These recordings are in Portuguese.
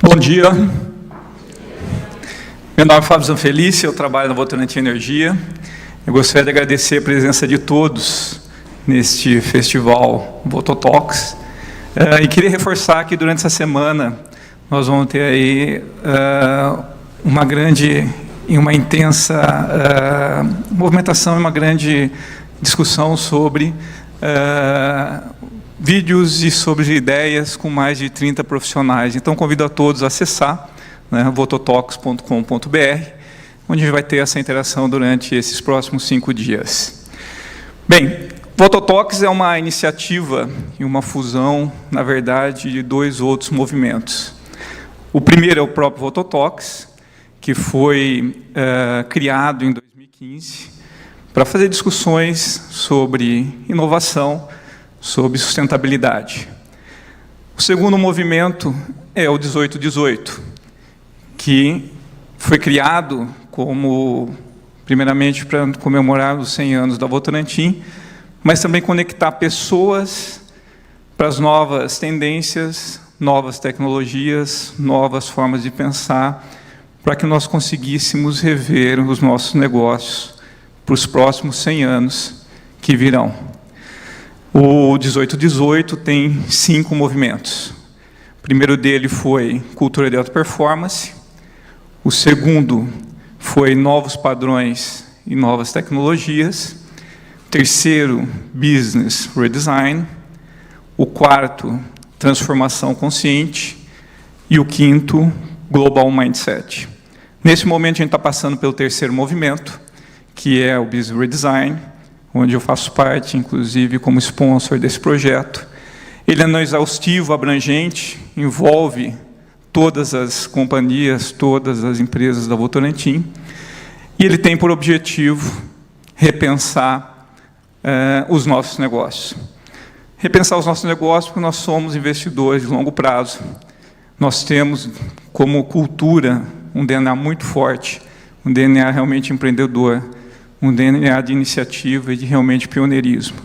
Bom dia. Meu nome é Fábio Zanfelice, eu trabalho na Votorantim Energia. Eu gostaria de agradecer a presença de todos neste festival Vototalks. E queria reforçar que durante essa semana nós vamos ter aí uma grande e uma intensa movimentação e uma grande discussão sobre vídeos e sobre ideias com mais de 30 profissionais. Então, convido a todos a acessar, vototalks.com.br, onde a gente vai ter essa interação durante esses próximos 5 dias. Bem, Vototalks é uma iniciativa e uma fusão, na verdade, de 2 outros movimentos. O primeiro é o próprio Vototalks, que foi criado em 2015 para fazer discussões sobre inovação, sobre sustentabilidade. O segundo movimento é o 1818, que foi criado primeiramente para comemorar os 100 anos da Votorantim, mas também conectar pessoas para as novas tendências, novas tecnologias, novas formas de pensar, para que nós conseguíssemos rever os nossos negócios para os próximos 100 anos que virão. O 1818 tem 5 movimentos. O primeiro dele foi cultura de alta performance. O segundo foi novos padrões e novas tecnologias. O terceiro, business redesign. O quarto, transformação consciente. E o quinto, global mindset. Nesse momento, a gente está passando pelo terceiro movimento, que é o business redesign, onde eu faço parte, inclusive, como sponsor desse projeto. Ele não é exaustivo, abrangente, envolve todas as companhias, todas as empresas da Votorantim, e ele tem por objetivo repensar os nossos negócios. Repensar os nossos negócios porque nós somos investidores de longo prazo. Nós temos, como cultura, um DNA muito forte, um DNA realmente empreendedor, um DNA de iniciativa e de realmente pioneirismo.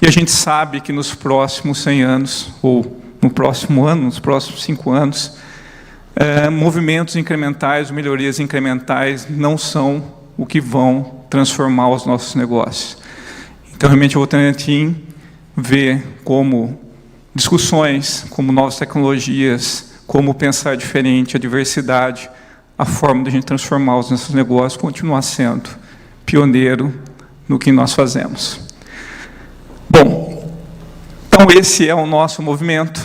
E a gente sabe que nos próximos 100 anos, ou no próximo ano, nos próximos 5 anos, movimentos incrementais, melhorias incrementais não são o que vão transformar os nossos negócios. Então, realmente, a Votorantim vê como discussões, como novas tecnologias, como pensar diferente, a diversidade, a forma de a gente transformar os nossos negócios, continuar sendo pioneiro no que nós fazemos. Bom, então esse é o nosso movimento,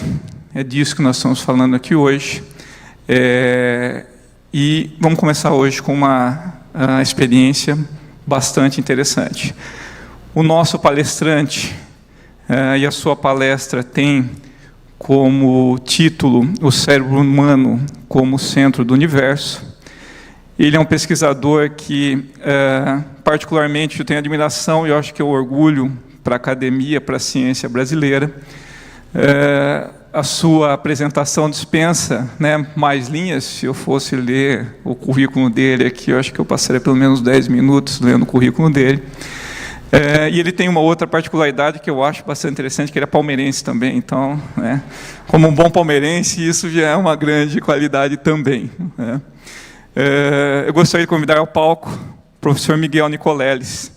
é disso que nós estamos falando aqui hoje, e vamos começar hoje com uma experiência bastante interessante. O nosso palestrante e a sua palestra tem como título o cérebro humano como centro do universo. Ele é um pesquisador que, particularmente, eu tenho admiração e eu acho que é um orgulho para a academia, para a ciência brasileira. A sua apresentação dispensa mais linhas. Se eu fosse ler o currículo dele aqui, eu acho que eu passaria pelo menos 10 minutos lendo o currículo dele. E ele tem uma outra particularidade que eu acho bastante interessante, que ele é palmeirense também. Então, como um bom palmeirense, isso já é uma grande qualidade também. Eu gostaria de convidar ao palco o professor Miguel Nicoleles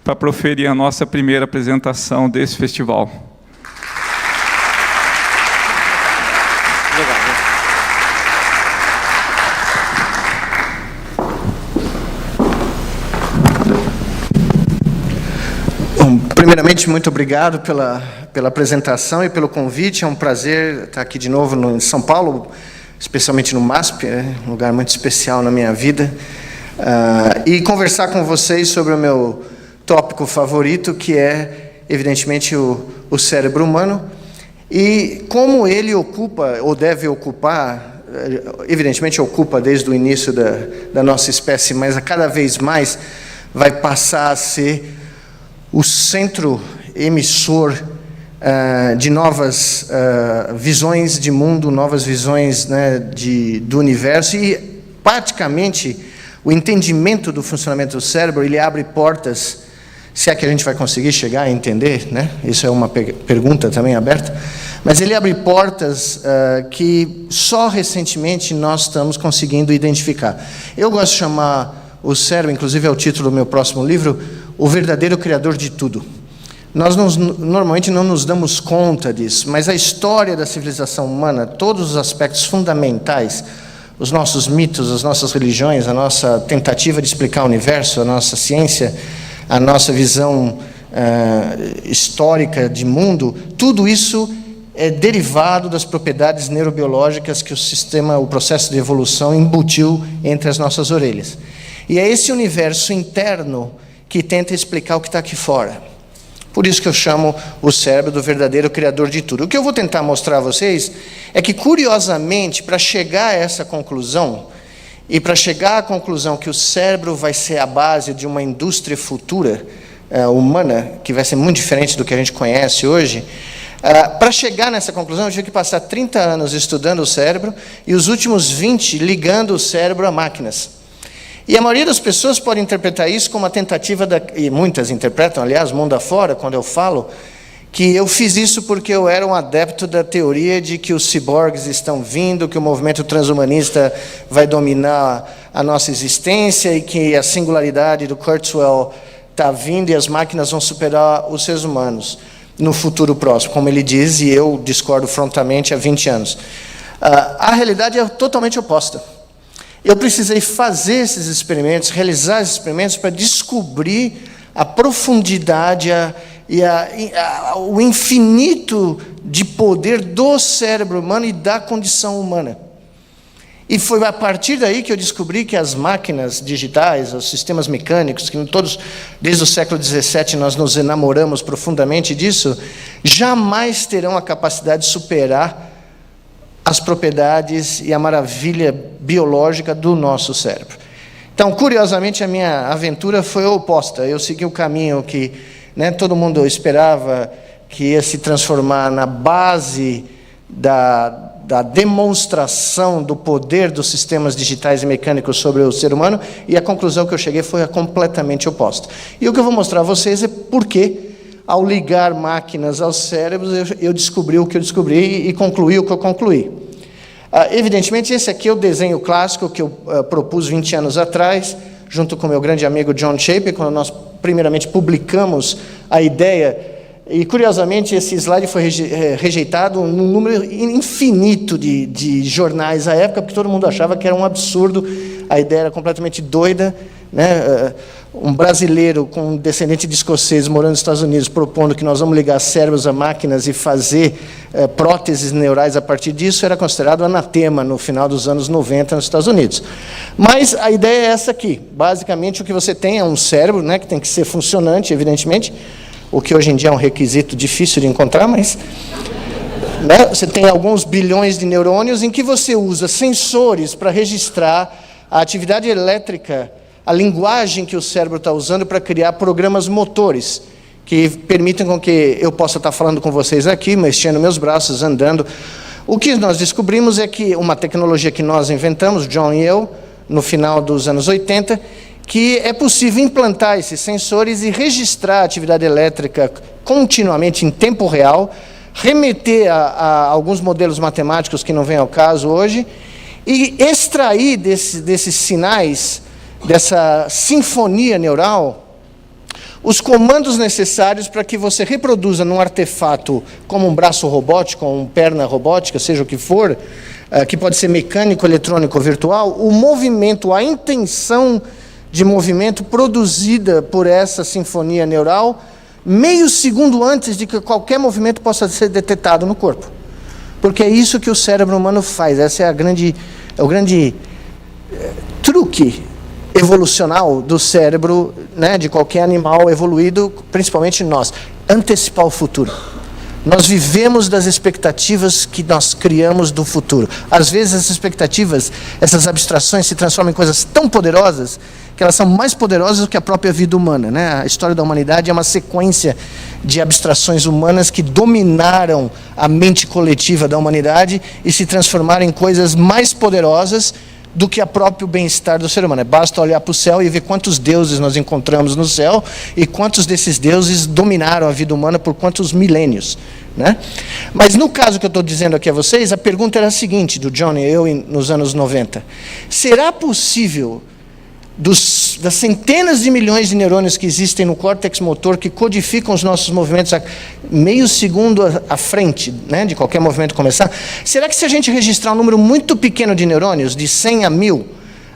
para proferir a nossa primeira apresentação desse festival. Bom, primeiramente, muito obrigado pela apresentação e pelo convite. É um prazer estar aqui de novo em São Paulo, especialmente no MASP, um lugar muito especial na minha vida, e conversar com vocês sobre o meu tópico favorito, que é, evidentemente, o cérebro humano, e como ele ocupa, ou deve ocupar, evidentemente ocupa desde o início da nossa espécie, mas a cada vez mais vai passar a ser o centro emissor de novas visões de mundo, novas visões do universo, e praticamente o entendimento do funcionamento do cérebro, ele abre portas, se é que a gente vai conseguir chegar a entender, isso é uma pergunta também aberta, Mas ele abre portas que só recentemente nós estamos conseguindo identificar. Eu gosto de chamar o cérebro, inclusive é o título do meu próximo livro, o verdadeiro criador de tudo. Nós normalmente não nos damos conta disso, mas a história da civilização humana, todos os aspectos fundamentais, os nossos mitos, as nossas religiões, a nossa tentativa de explicar o universo, a nossa ciência, a nossa visão histórica de mundo, tudo isso é derivado das propriedades neurobiológicas que o processo de evolução embutiu entre as nossas orelhas. E é esse universo interno que tenta explicar o que está aqui fora. Por isso que eu chamo o cérebro do verdadeiro criador de tudo. O que eu vou tentar mostrar a vocês é que, curiosamente, para chegar a essa conclusão, e para chegar à conclusão que o cérebro vai ser a base de uma indústria futura humana, que vai ser muito diferente do que a gente conhece hoje, para chegar nessa conclusão, eu tive que passar 30 anos estudando o cérebro e os últimos 20 ligando o cérebro a máquinas. E a maioria das pessoas pode interpretar isso como uma tentativa, e muitas interpretam, aliás, mundo afora, quando eu falo, que eu fiz isso porque eu era um adepto da teoria de que os ciborgues estão vindo, que o movimento transhumanista vai dominar a nossa existência e que a singularidade do Kurzweil está vindo e as máquinas vão superar os seres humanos no futuro próximo, como ele diz, e eu discordo frontalmente há 20 anos. A realidade é totalmente oposta. Eu precisei fazer esses experimentos, realizar esses experimentos para descobrir a profundidade e o infinito de poder do cérebro humano e da condição humana. E foi a partir daí que eu descobri que as máquinas digitais, os sistemas mecânicos, que todos, desde o século XVII, nós nos enamoramos profundamente disso, jamais terão a capacidade de superar as propriedades e a maravilha biológica do nosso cérebro. Então, curiosamente, a minha aventura foi oposta. Eu segui o caminho que todo mundo esperava que ia se transformar na base da demonstração do poder dos sistemas digitais e mecânicos sobre o ser humano, e a conclusão que eu cheguei foi completamente oposta. E o que eu vou mostrar a vocês é por que, ao ligar máquinas aos cérebros, eu descobri o que eu descobri e concluí o que eu concluí. Evidentemente, esse aqui é o desenho clássico que eu propus 20 anos atrás, junto com meu grande amigo John Shaper, quando nós primeiramente publicamos a ideia. E, curiosamente, esse slide foi rejeitado num número infinito de jornais à época, porque todo mundo achava que era um absurdo, a ideia era completamente doida, um brasileiro com um descendente de escoceses morando nos Estados Unidos propondo que nós vamos ligar cérebros a máquinas e fazer próteses neurais a partir disso era considerado anatema no final dos anos 90 nos Estados Unidos. Mas a ideia é essa aqui. Basicamente, o que você tem é um cérebro, que tem que ser funcionante, evidentemente, o que hoje em dia é um requisito difícil de encontrar, mas você tem alguns bilhões de neurônios em que você usa sensores para registrar a atividade elétrica, a linguagem que o cérebro está usando para criar programas motores, que permitem com que eu possa estar falando com vocês aqui, mexendo meus braços, andando. O que nós descobrimos é que uma tecnologia que nós inventamos, John e eu, no final dos anos 80, que é possível implantar esses sensores e registrar a atividade elétrica continuamente em tempo real, remeter a alguns modelos matemáticos que não vêm ao caso hoje, e extrair desses sinais, dessa sinfonia neural, os comandos necessários para que você reproduza num artefato como um braço robótico, ou uma perna robótica, seja o que for, que pode ser mecânico, eletrônico ou virtual, o movimento, a intenção de movimento produzida por essa sinfonia neural, meio segundo antes de que qualquer movimento possa ser detectado no corpo. Porque é isso que o cérebro humano faz, esse é o grande truque evolucional do cérebro, de qualquer animal evoluído, principalmente nós, antecipar o futuro. Nós vivemos das expectativas que nós criamos do futuro. Às vezes essas expectativas, essas abstrações se transformam em coisas tão poderosas que elas são mais poderosas do que a própria vida humana. A história da humanidade é uma sequência de abstrações humanas que dominaram a mente coletiva da humanidade e se transformaram em coisas mais poderosas do que o próprio bem-estar do ser humano. Basta olhar para o céu e ver quantos deuses nós encontramos no céu e quantos desses deuses dominaram a vida humana por quantos milênios, né? Mas no caso que eu estou dizendo aqui a vocês, a pergunta era a seguinte, do John e eu nos anos 90. Será possível, das centenas de milhões de neurônios que existem no córtex motor, que codificam os nossos movimentos a meio segundo à frente, né, de qualquer movimento começar, será que se a gente registrar um número muito pequeno de neurônios, de 100 a 1000,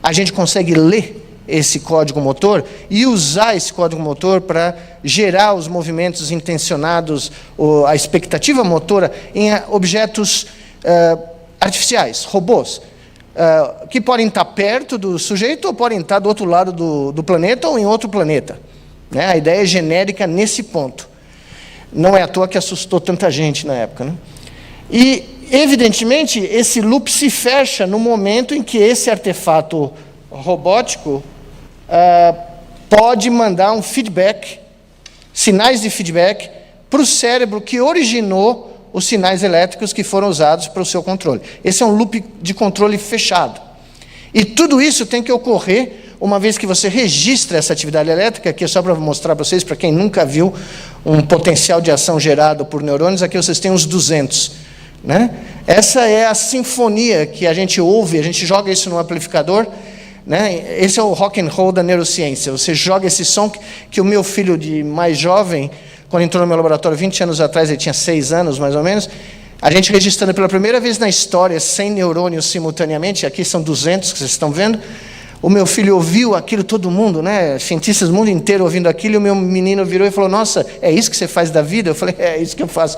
a gente consegue ler esse código motor e usar esse código motor para gerar os movimentos intencionados, ou a expectativa motora em objetos artificiais, robôs, que podem estar perto do sujeito ou podem estar do outro lado do planeta ou em outro planeta, né? A ideia é genérica nesse ponto. Não é à toa que assustou tanta gente na época, né? E, evidentemente, esse loop se fecha no momento em que esse artefato robótico pode mandar um feedback, sinais de feedback, para o cérebro que originou os sinais elétricos que foram usados para o seu controle. Esse é um loop de controle fechado. E tudo isso tem que ocorrer uma vez que você registra essa atividade elétrica, que é só para mostrar para vocês, para quem nunca viu um potencial de ação gerado por neurônios, aqui vocês têm uns 200. Né? Essa é a sinfonia que a gente ouve, a gente joga isso no amplificador, né? Esse é o rock and roll da neurociência. Você joga esse som que o meu filho de mais jovem, quando entrou no meu laboratório 20 anos atrás, ele tinha 6 anos mais ou menos, a gente registrando pela primeira vez na história 100 neurônios simultaneamente, aqui são 200 que vocês estão vendo, o meu filho ouviu aquilo, todo mundo, né? Cientistas do mundo inteiro ouvindo aquilo, e o meu menino virou e falou, nossa, é isso que você faz da vida? Eu falei, é isso que eu faço.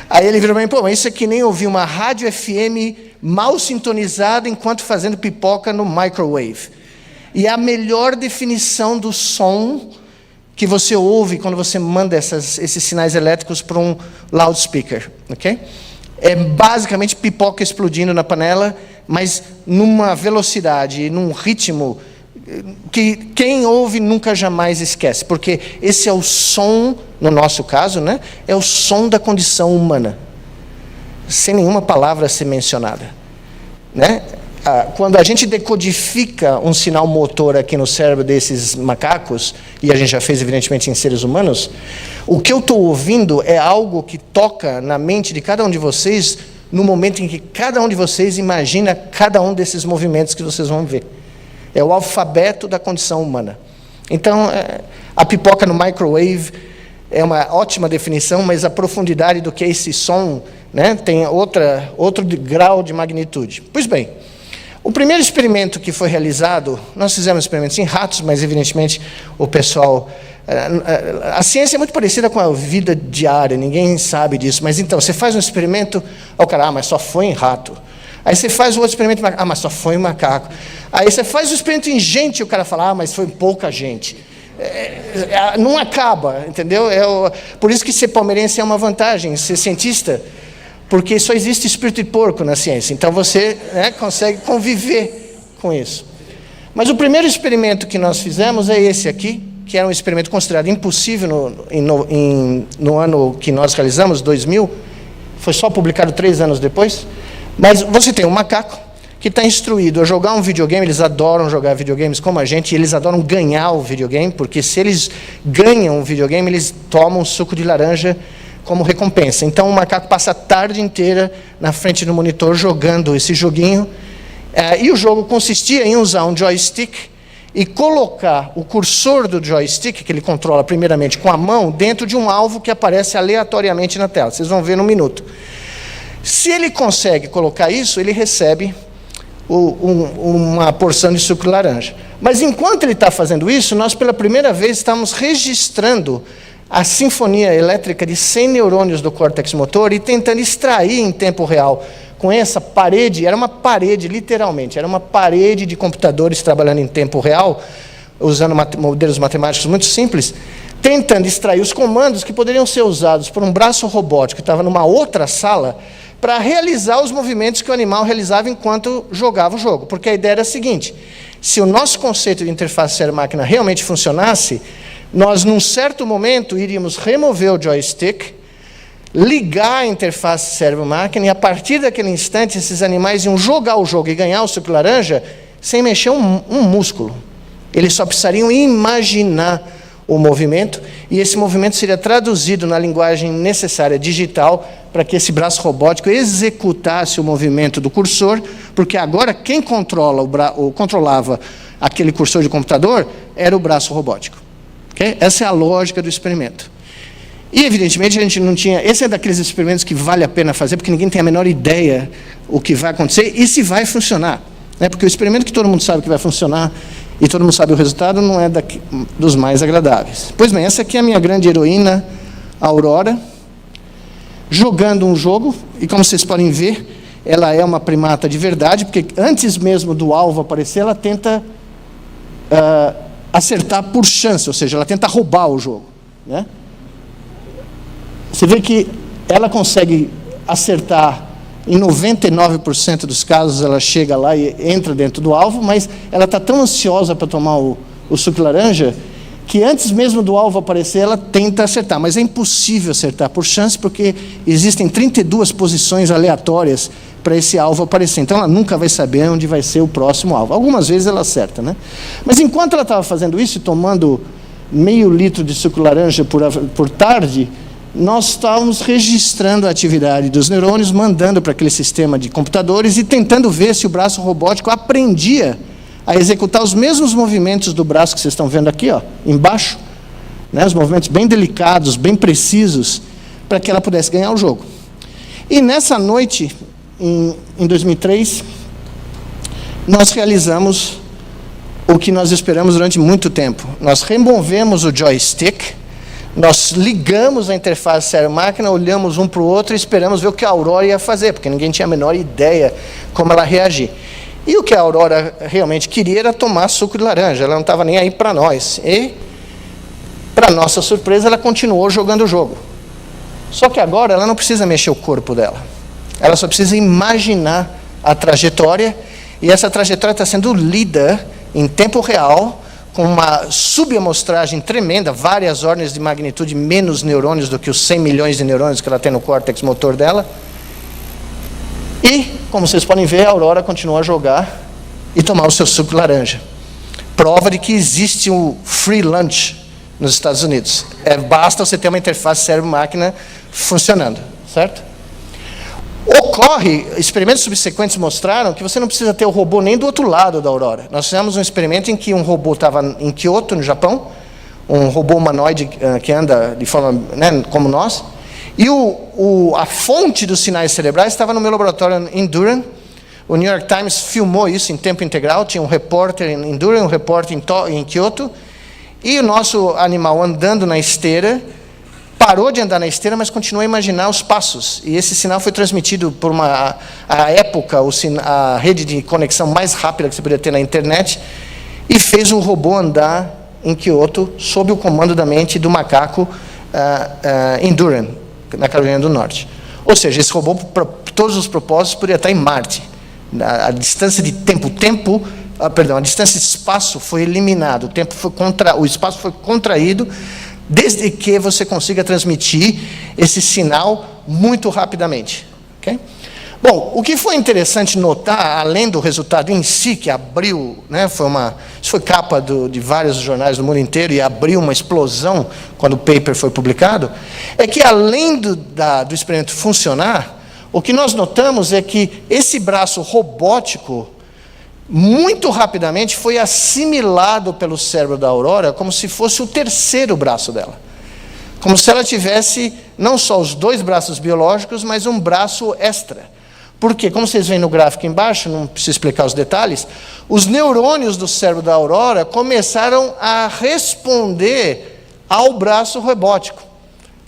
Aí ele virou para mim, pô, mas isso é que nem ouvir uma rádio FM mal sintonizada enquanto fazendo pipoca no microwave. E a melhor definição do som que você ouve quando você manda esses sinais elétricos para um loudspeaker, ok? É basicamente pipoca explodindo na panela, mas numa velocidade, num ritmo que quem ouve nunca jamais esquece, porque esse é o som, no nosso caso, né, é o som da condição humana, sem nenhuma palavra a ser mencionada, né? Quando a gente decodifica um sinal motor aqui no cérebro desses macacos, e a gente já fez evidentemente em seres humanos, o que eu estou ouvindo é algo que toca na mente de cada um de vocês no momento em que cada um de vocês imagina cada um desses movimentos que vocês vão ver. É o alfabeto da condição humana. Então, a pipoca no microwave é uma ótima definição, mas a profundidade do que é esse som, né, tem outro grau de magnitude. Pois bem, o primeiro experimento que foi realizado, nós fizemos experimentos em ratos, mas evidentemente o pessoal... A ciência é muito parecida com a vida diária, ninguém sabe disso, mas então, você faz um experimento, o cara, mas só foi em rato. Aí você faz o outro experimento, mas só foi em macaco. Aí você faz o experimento em gente, o cara fala, mas foi pouca gente. Não acaba, entendeu? Por isso que ser palmeirense é uma vantagem, ser cientista, porque só existe espírito de porco na ciência, então você, né, consegue conviver com isso. Mas o primeiro experimento que nós fizemos é esse aqui, que era um experimento considerado impossível no ano que nós realizamos, 2000, foi só publicado 3 anos depois, mas você tem um macaco que está instruído a jogar um videogame, eles adoram jogar videogames como a gente, e eles adoram ganhar o videogame, porque se eles ganham o videogame, eles tomam suco de laranja como recompensa. Então o macaco passa a tarde inteira na frente do monitor jogando esse joguinho, e o jogo consistia em usar um joystick e colocar o cursor do joystick, que ele controla primeiramente com a mão, dentro de um alvo que aparece aleatoriamente na tela. Vocês vão ver no minuto. Se ele consegue colocar isso, ele recebe uma porção de suco de laranja. Mas enquanto ele está fazendo isso, nós pela primeira vez estamos registrando a sinfonia elétrica de 100 neurônios do córtex motor e tentando extrair em tempo real com essa parede, era uma parede literalmente, era uma parede de computadores trabalhando em tempo real, usando modelos matemáticos muito simples, tentando extrair os comandos que poderiam ser usados por um braço robótico que estava numa outra sala para realizar os movimentos que o animal realizava enquanto jogava o jogo. Porque a ideia era a seguinte, se o nosso conceito de interface cérebro-máquina realmente funcionasse, nós, num certo momento, iríamos remover o joystick, ligar a interface cérebro-máquina, e a partir daquele instante, esses animais iam jogar o jogo e ganhar o suco de laranja sem mexer um músculo. Eles só precisariam imaginar o movimento, e esse movimento seria traduzido na linguagem necessária digital para que esse braço robótico executasse o movimento do cursor, porque agora quem controlava aquele cursor de computador era o braço robótico. Okay? Essa é a lógica do experimento. E, evidentemente, a gente não tinha... Esse é daqueles experimentos que vale a pena fazer, porque ninguém tem a menor ideia o que vai acontecer e se vai funcionar. Né? Porque o experimento que todo mundo sabe que vai funcionar e todo mundo sabe o resultado não é dos mais agradáveis. Pois bem, essa aqui é a minha grande heroína, a Aurora, jogando um jogo, e como vocês podem ver, ela é uma primata de verdade, porque antes mesmo do alvo aparecer, ela tenta acertar por chance, ou seja, ela tenta roubar o jogo. Né? Você vê que ela consegue acertar em 99% dos casos, ela chega lá e entra dentro do alvo, mas ela está tão ansiosa para tomar o suco laranja, que antes mesmo do alvo aparecer, ela tenta acertar. Mas é impossível acertar por chance, porque existem 32 posições aleatórias para esse alvo aparecer. Então, ela nunca vai saber onde vai ser o próximo alvo. Algumas vezes ela acerta, né? Mas enquanto ela estava fazendo isso, tomando meio litro de suco laranja por tarde, nós estávamos registrando a atividade dos neurônios, mandando para aquele sistema de computadores e tentando ver se o braço robótico aprendia a executar os mesmos movimentos do braço que vocês estão vendo aqui, ó, embaixo, né, os movimentos bem delicados, bem precisos, para que ela pudesse ganhar o jogo. E nessa noite, em 2003, nós realizamos o que nós esperamos durante muito tempo. Nós removemos o joystick, nós ligamos a interface cérebro-máquina, olhamos um para o outro e esperamos ver o que a Aurora ia fazer, porque ninguém tinha a menor ideia como ela reagir. E o que a Aurora realmente queria era tomar suco de laranja, ela não estava nem aí para nós. E, para nossa surpresa, ela continuou jogando o jogo. Só que agora ela não precisa mexer o corpo dela. Ela só precisa imaginar a trajetória, e essa trajetória está sendo lida em tempo real, com uma subamostragem tremenda, várias ordens de magnitude menos neurônios do que os 100 milhões de neurônios que ela tem no córtex motor dela. E, como vocês podem ver, a Aurora continua a jogar e tomar o seu suco de laranja. Prova de que existe um free lunch nos Estados Unidos. Basta você ter uma interface cérebro-máquina funcionando, certo? Experimentos subsequentes mostraram que você não precisa ter o robô nem do outro lado da Aurora. Nós fizemos um experimento em que um robô estava em Kyoto, no Japão, um robô humanoide que anda de forma, né, como nós, e a fonte dos sinais cerebrais estava no meu laboratório em Durham. O New York Times filmou isso em tempo integral, tinha um repórter em Durham, um repórter em Kyoto, e o nosso animal andando na esteira, parou de andar na esteira, mas continuou a imaginar os passos. E esse sinal foi transmitido por à época, a rede de conexão mais rápida que você podia ter na internet, e fez o robô andar em Kyoto, sob o comando da mente do macaco em Durham, na Carolina do Norte. Ou seja, esse robô, para todos os propósitos, poderia estar em Marte. A distância de a distância de espaço foi eliminada, o espaço foi contraído, desde que você consiga transmitir esse sinal muito rapidamente. Okay? Bom, o que foi interessante notar, além do resultado em si, que abriu, né, isso foi capa de vários jornais do mundo inteiro e abriu uma explosão quando o paper foi publicado, é que além do experimento funcionar, o que nós notamos é que esse braço robótico, muito rapidamente, foi assimilado pelo cérebro da Aurora como se fosse o terceiro braço dela. Como se ela tivesse não só os dois braços biológicos, mas um braço extra. Porque, como vocês veem no gráfico embaixo, não preciso explicar os detalhes, os neurônios do cérebro da Aurora começaram a responder ao braço robótico,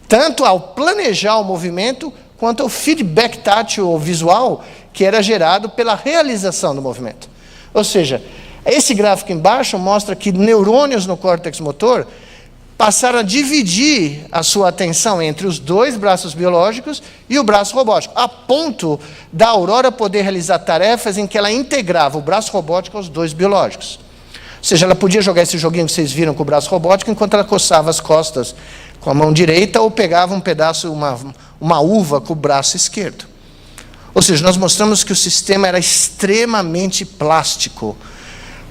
tanto ao planejar o movimento, quanto ao feedback tátil ou visual que era gerado pela realização do movimento. Ou seja, esse gráfico embaixo mostra que neurônios no córtex motor passaram a dividir a sua atenção entre os dois braços biológicos e o braço robótico, a ponto da Aurora poder realizar tarefas em que ela integrava o braço robótico aos dois biológicos. Ou seja, ela podia jogar esse joguinho que vocês viram com o braço robótico enquanto ela coçava as costas com a mão direita ou pegava um pedaço, uma uva com o braço esquerdo. Ou seja, nós mostramos que o sistema era extremamente plástico,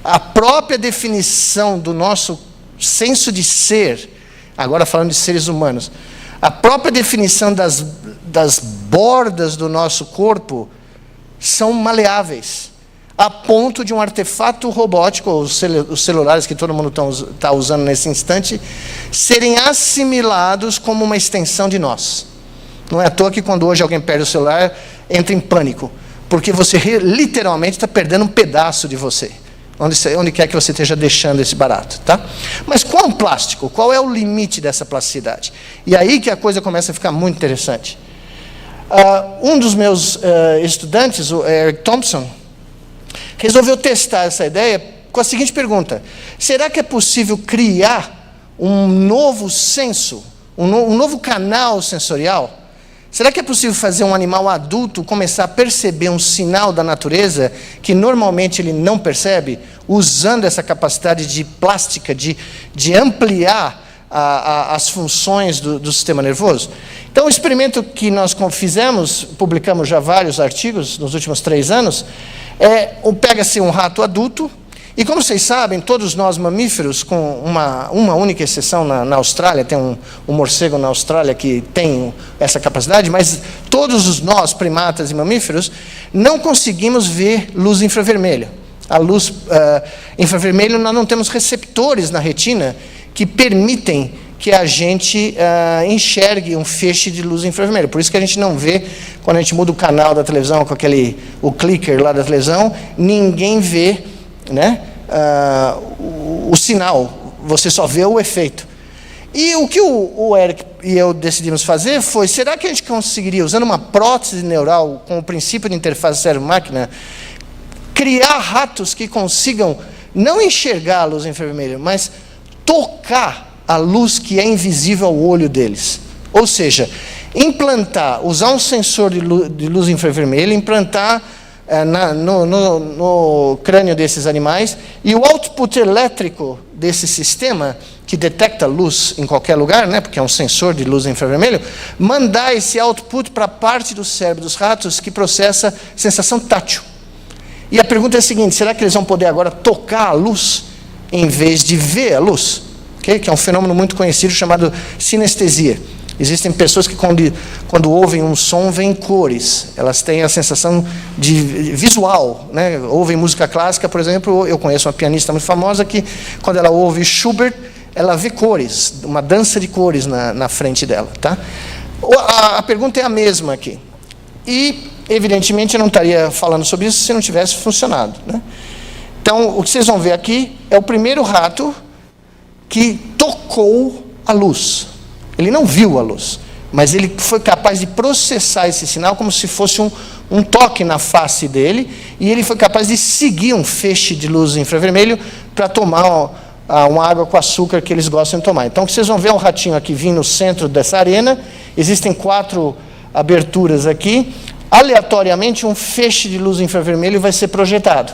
a própria definição do nosso senso de ser, agora falando de seres humanos, a própria definição das bordas do nosso corpo são maleáveis, a ponto de um artefato robótico, os celulares que todo mundo está usando nesse instante, serem assimilados como uma extensão de nós. Não é à toa que quando hoje alguém perde o celular, entra em pânico, porque você literalmente está perdendo um pedaço de você, onde quer que você esteja deixando esse barato, tá? Mas qual o plástico? Qual é o limite dessa plasticidade? E aí que a coisa começa a ficar muito interessante. Um dos meus estudantes, o Eric Thompson, resolveu testar essa ideia com a seguinte pergunta: será que é possível criar um novo senso, um novo canal sensorial? Será que é possível fazer um animal adulto começar a perceber um sinal da natureza que normalmente ele não percebe, usando essa capacidade de plástica, de ampliar as funções do sistema nervoso? Então, o experimento que nós fizemos, publicamos já vários artigos nos últimos 3 anos, pega-se um rato adulto, e como vocês sabem, todos nós mamíferos, com uma única exceção na Austrália, tem um morcego na Austrália que tem essa capacidade, mas todos nós, primatas e mamíferos, não conseguimos ver luz infravermelha. A luz infravermelha, nós não temos receptores na retina que permitem que a gente enxergue um feixe de luz infravermelha. Por isso que a gente não vê, quando a gente muda o canal da televisão com o clicker lá da televisão, ninguém vê, né, o sinal, você só vê o efeito. E o que o Eric e eu decidimos fazer foi: será que a gente conseguiria, usando uma prótese neural com o princípio de interface cérebro-máquina, criar ratos que consigam não enxergar a luz infravermelha, mas tocar a luz que é invisível ao olho deles? Ou seja, usar um sensor de luz infravermelha, implantar no crânio desses animais, e o output elétrico desse sistema, que detecta luz em qualquer lugar, né, porque é um sensor de luz infravermelho, mandar esse output para a parte do cérebro dos ratos que processa sensação tátil. E a pergunta é a seguinte: será que eles vão poder agora tocar a luz em vez de ver a luz? Okay? Que é um fenômeno muito conhecido chamado sinestesia. Existem pessoas que quando ouvem um som, veem cores. Elas têm a sensação de visual, né? Ouvem música clássica, por exemplo. Eu conheço uma pianista muito famosa que, quando ela ouve Schubert, ela vê cores, uma dança de cores na frente dela, tá? A pergunta é a mesma aqui. E, evidentemente, eu não estaria falando sobre isso se não tivesse funcionado, né? Então, o que vocês vão ver aqui é o primeiro rato que tocou a luz. Ele não viu a luz, mas ele foi capaz de processar esse sinal como se fosse um toque na face dele, e ele foi capaz de seguir um feixe de luz infravermelho para tomar uma água com açúcar que eles gostam de tomar. Então, vocês vão ver um ratinho aqui vindo no centro dessa arena. Existem 4 aberturas aqui. Aleatoriamente, um feixe de luz infravermelho vai ser projetado.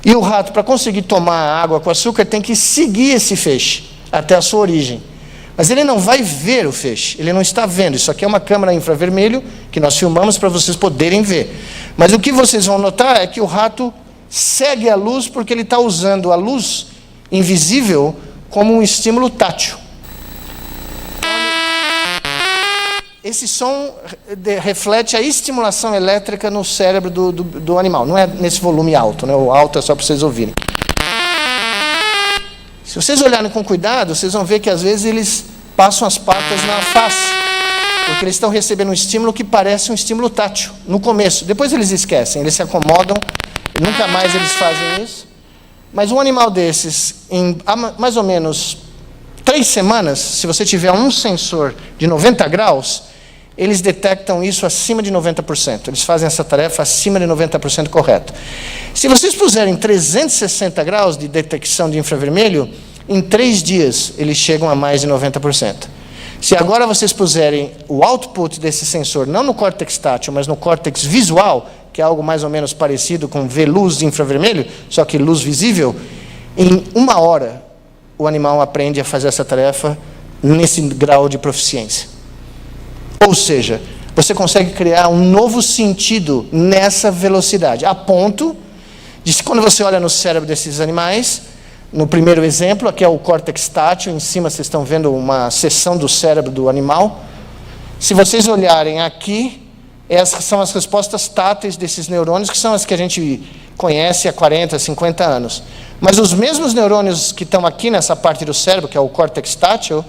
E o rato, para conseguir tomar água com açúcar, tem que seguir esse feixe até a sua origem. Mas ele não vai ver o feixe, ele não está vendo. Isso aqui é uma câmera infravermelho que nós filmamos para vocês poderem ver. Mas o que vocês vão notar é que o rato segue a luz porque ele está usando a luz invisível como um estímulo tátil. Esse som reflete a estimulação elétrica no cérebro do animal. Não é nesse volume alto, né? O alto é só para vocês ouvirem. Se vocês olharem com cuidado, vocês vão ver que às vezes eles passam as patas na face, porque eles estão recebendo um estímulo que parece um estímulo tátil no começo. Depois eles esquecem, eles se acomodam, nunca mais eles fazem isso. Mas um animal desses, em mais ou menos 3 semanas, se você tiver um sensor de 90 graus, eles detectam isso acima de 90%. Eles fazem essa tarefa acima de 90% correto. Se vocês puserem 360 graus de detecção de infravermelho, em 3 dias eles chegam a mais de 90%. Se agora vocês puserem o output desse sensor, não no córtex tátil, mas no córtex visual, que é algo mais ou menos parecido com ver luz de infravermelho, só que luz visível, em 1 hora o animal aprende a fazer essa tarefa nesse grau de proficiência. Ou seja, você consegue criar um novo sentido nessa velocidade, a ponto Quando você olha no cérebro desses animais, no primeiro exemplo, aqui é o córtex tátil, em cima vocês estão vendo uma seção do cérebro do animal. Se vocês olharem aqui, essas são as respostas táteis desses neurônios, que são as que a gente conhece há 40, 50 anos. Mas os mesmos neurônios que estão aqui nessa parte do cérebro, que é o córtex tátil,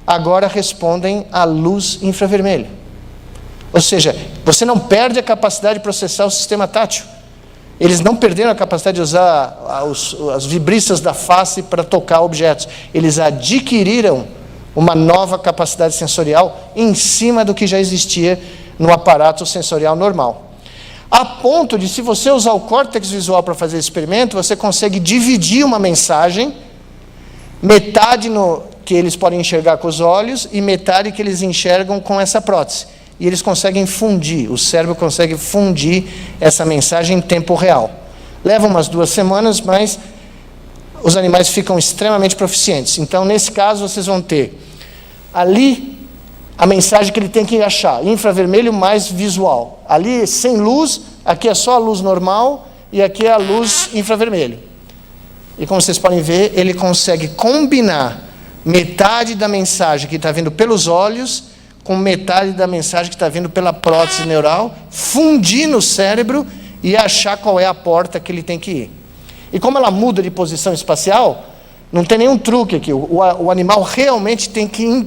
agora respondem à luz infravermelho. Ou seja, você não perde a capacidade de processar o sistema tátil. Eles não perderam a capacidade de usar as vibristas da face para tocar objetos. Eles adquiriram uma nova capacidade sensorial em cima do que já existia no aparato sensorial normal. A ponto de, se você usar o córtex visual para fazer esse experimento, você consegue dividir uma mensagem, metade que eles podem enxergar com os olhos e metade que eles enxergam com essa prótese. E eles conseguem fundir, o cérebro consegue fundir essa mensagem em tempo real. Leva umas 2 semanas, mas os animais ficam extremamente proficientes. Então, nesse caso, vocês vão ter ali a mensagem que ele tem que achar, infravermelho mais visual. Ali, sem luz, aqui é só a luz normal e aqui é a luz infravermelho. E como vocês podem ver, ele consegue combinar metade da mensagem que está vindo pelos olhos com metade da mensagem que está vindo pela prótese neural, fundir no cérebro e achar qual é a porta que ele tem que ir. E como ela muda de posição espacial, não tem nenhum truque aqui. O animal realmente tem que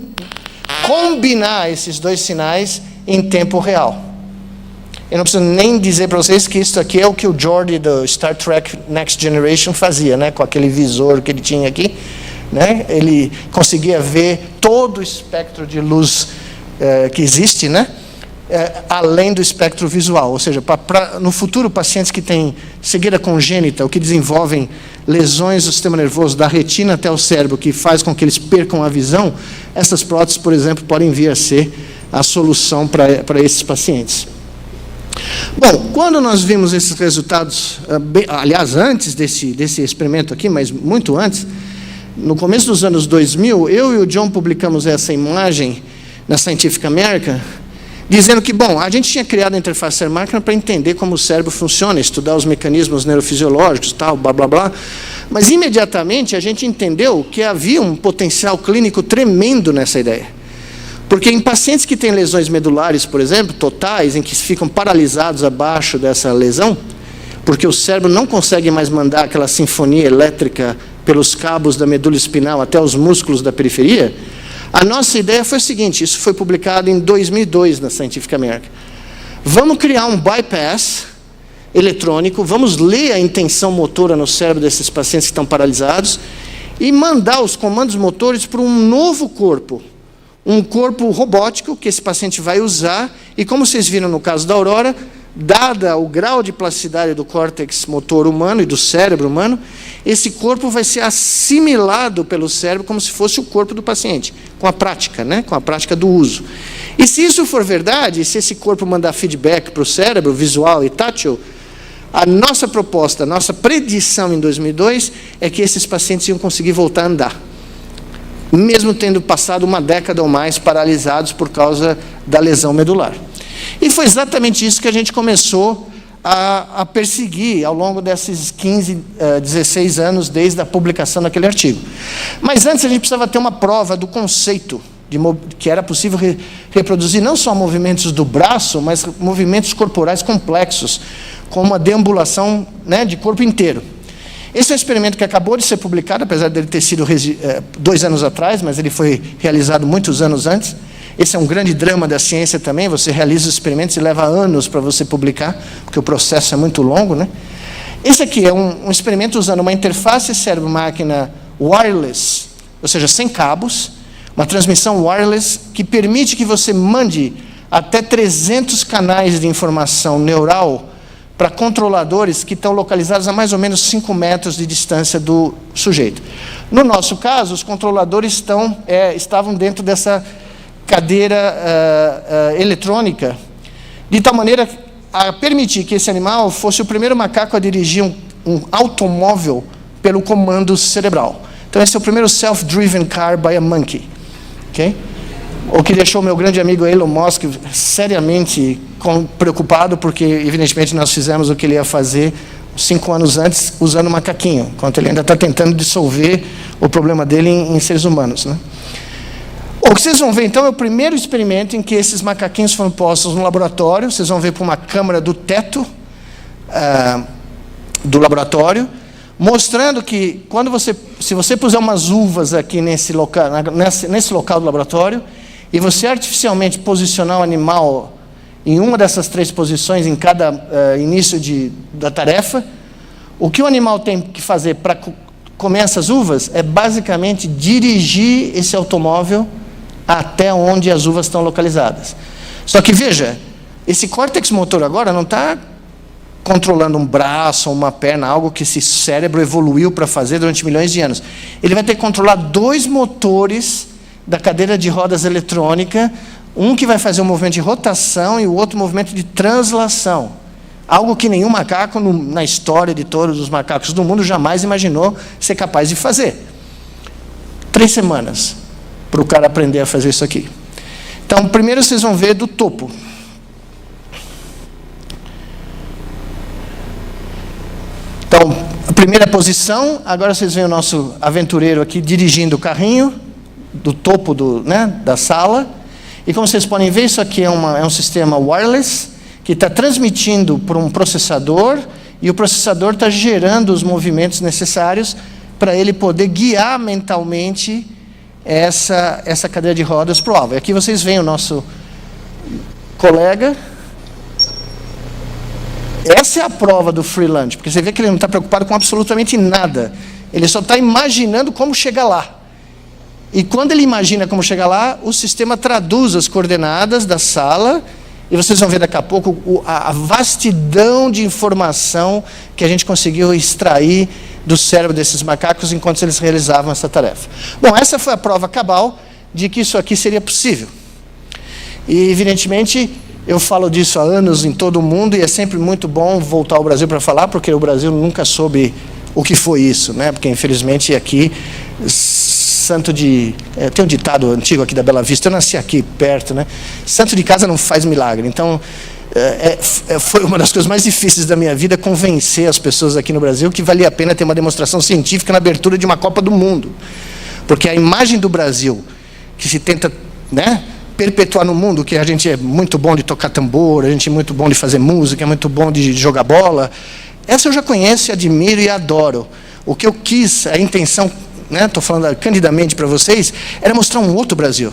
combinar esses 2 sinais em tempo real. Eu não preciso nem dizer para vocês que isso aqui é o que o Geordi do Star Trek Next Generation fazia, né? Com aquele visor que ele tinha aqui, né? Ele conseguia ver todo o espectro de luz que existe, né? Além do espectro visual. Ou seja, no futuro, pacientes que têm cegueira congênita ou que desenvolvem lesões do sistema nervoso, da retina até o cérebro, que faz com que eles percam a visão, essas próteses, por exemplo, podem vir a ser a solução para esses pacientes. Bom, quando nós vimos esses resultados, aliás, antes desse experimento aqui, mas muito antes, no começo dos anos 2000, eu e o John publicamos essa imagem na Scientific American, dizendo que, bom, a gente tinha criado a interface cérebro-máquina para entender como o cérebro funciona, estudar os mecanismos neurofisiológicos, tal, blá, blá, blá. Mas, imediatamente, a gente entendeu que havia um potencial clínico tremendo nessa ideia. Porque em pacientes que têm lesões medulares, por exemplo, totais, em que ficam paralisados abaixo dessa lesão, porque o cérebro não consegue mais mandar aquela sinfonia elétrica pelos cabos da medula espinal até os músculos da periferia, a nossa ideia foi o seguinte, isso foi publicado em 2002 na Scientific American. Vamos criar um bypass eletrônico, vamos ler a intenção motora no cérebro desses pacientes que estão paralisados e mandar os comandos motores para um novo corpo, um corpo robótico que esse paciente vai usar e, como vocês viram no caso da Aurora, dada o grau de plasticidade do córtex motor humano e do cérebro humano, esse corpo vai ser assimilado pelo cérebro como se fosse o corpo do paciente, com a prática, né? Com a prática do uso. E se isso for verdade, se esse corpo mandar feedback para o cérebro, visual e tátil, a nossa proposta, a nossa predição em 2002 é que esses pacientes iam conseguir voltar a andar, mesmo tendo passado 1 década ou mais paralisados por causa da lesão medular. E foi exatamente isso que a gente começou a perseguir ao longo desses 15, 16 anos, desde a publicação daquele artigo. Mas antes a gente precisava ter uma prova do conceito, que era possível reproduzir não só movimentos do braço, mas movimentos corporais complexos, como a deambulação, né, de corpo inteiro. Esse é um experimento que acabou de ser publicado, apesar dele ter sido 2 anos atrás, mas ele foi realizado muitos anos antes. Esse é um grande drama da ciência também, você realiza os experimentos e leva anos para você publicar, porque o processo é muito longo, né? Esse aqui é um experimento usando uma interface cérebro-máquina wireless, ou seja, sem cabos, uma transmissão wireless que permite que você mande até 300 canais de informação neural para controladores que estão localizados a mais ou menos 5 metros de distância do sujeito. No nosso caso, os controladores estavam dentro dessa cadeira eletrônica, de tal maneira a permitir que esse animal fosse o primeiro macaco a dirigir um automóvel pelo comando cerebral. Então, esse é o primeiro self-driven car by a monkey. Okay? O que deixou meu grande amigo Elon Musk seriamente preocupado, porque, evidentemente, nós fizemos o que ele ia fazer 5 anos antes, usando macaquinho, enquanto ele ainda está tentando dissolver o problema dele em seres humanos, né? O que vocês vão ver, então, é o primeiro experimento em que esses macaquinhos foram postos no laboratório. Vocês vão ver por uma câmera do teto do laboratório, mostrando que, se você puser umas uvas aqui nesse local do laboratório, e você artificialmente posicionar o animal em uma dessas 3 posições em cada início da tarefa, o que o animal tem que fazer para comer essas uvas é basicamente dirigir esse automóvel até onde as uvas estão localizadas. Só que, veja, esse córtex motor agora não está controlando um braço ou uma perna, algo que esse cérebro evoluiu para fazer durante milhões de anos. Ele vai ter que controlar 2 motores da cadeira de rodas eletrônica, um que vai fazer um movimento de rotação e o outro movimento de translação. Algo que nenhum macaco, na história de todos os macacos do mundo, jamais imaginou ser capaz de fazer. 3 semanas para o cara aprender a fazer isso aqui. Então, primeiro vocês vão ver do topo. Então, a primeira posição, agora vocês veem o nosso aventureiro aqui dirigindo o carrinho, do topo da sala. E como vocês podem ver, isso aqui é um sistema wireless, que está transmitindo para um processador, e o processador está gerando os movimentos necessários para ele poder guiar mentalmente essa cadeira de rodas para o alvo. E aqui vocês veem o nosso colega. Essa é a prova do free lunch, porque você vê que ele não está preocupado com absolutamente nada. Ele só está imaginando como chegar lá. E quando ele imagina como chegar lá, o sistema traduz as coordenadas da sala, e vocês vão ver daqui a pouco a vastidão de informação que a gente conseguiu extrair do cérebro desses macacos enquanto eles realizavam essa tarefa. Bom, essa foi a prova cabal de que isso aqui seria possível. E, evidentemente, eu falo disso há anos em todo o mundo, e é sempre muito bom voltar ao Brasil para falar, porque o Brasil nunca soube o que foi isso, né? Porque, infelizmente, aqui, tem um ditado antigo aqui da Bela Vista, eu nasci aqui perto, né? Santo de casa não faz milagre. Então, foi uma das coisas mais difíceis da minha vida convencer as pessoas aqui no Brasil que valia a pena ter uma demonstração científica na abertura de uma Copa do Mundo. Porque a imagem do Brasil, que se tenta, né, perpetuar no mundo, que a gente é muito bom de tocar tambor, a gente é muito bom de fazer música, é muito bom de jogar bola, essa eu já conheço, admiro e adoro. O que eu quis, a intenção, estou falando candidamente para vocês, era mostrar um outro Brasil.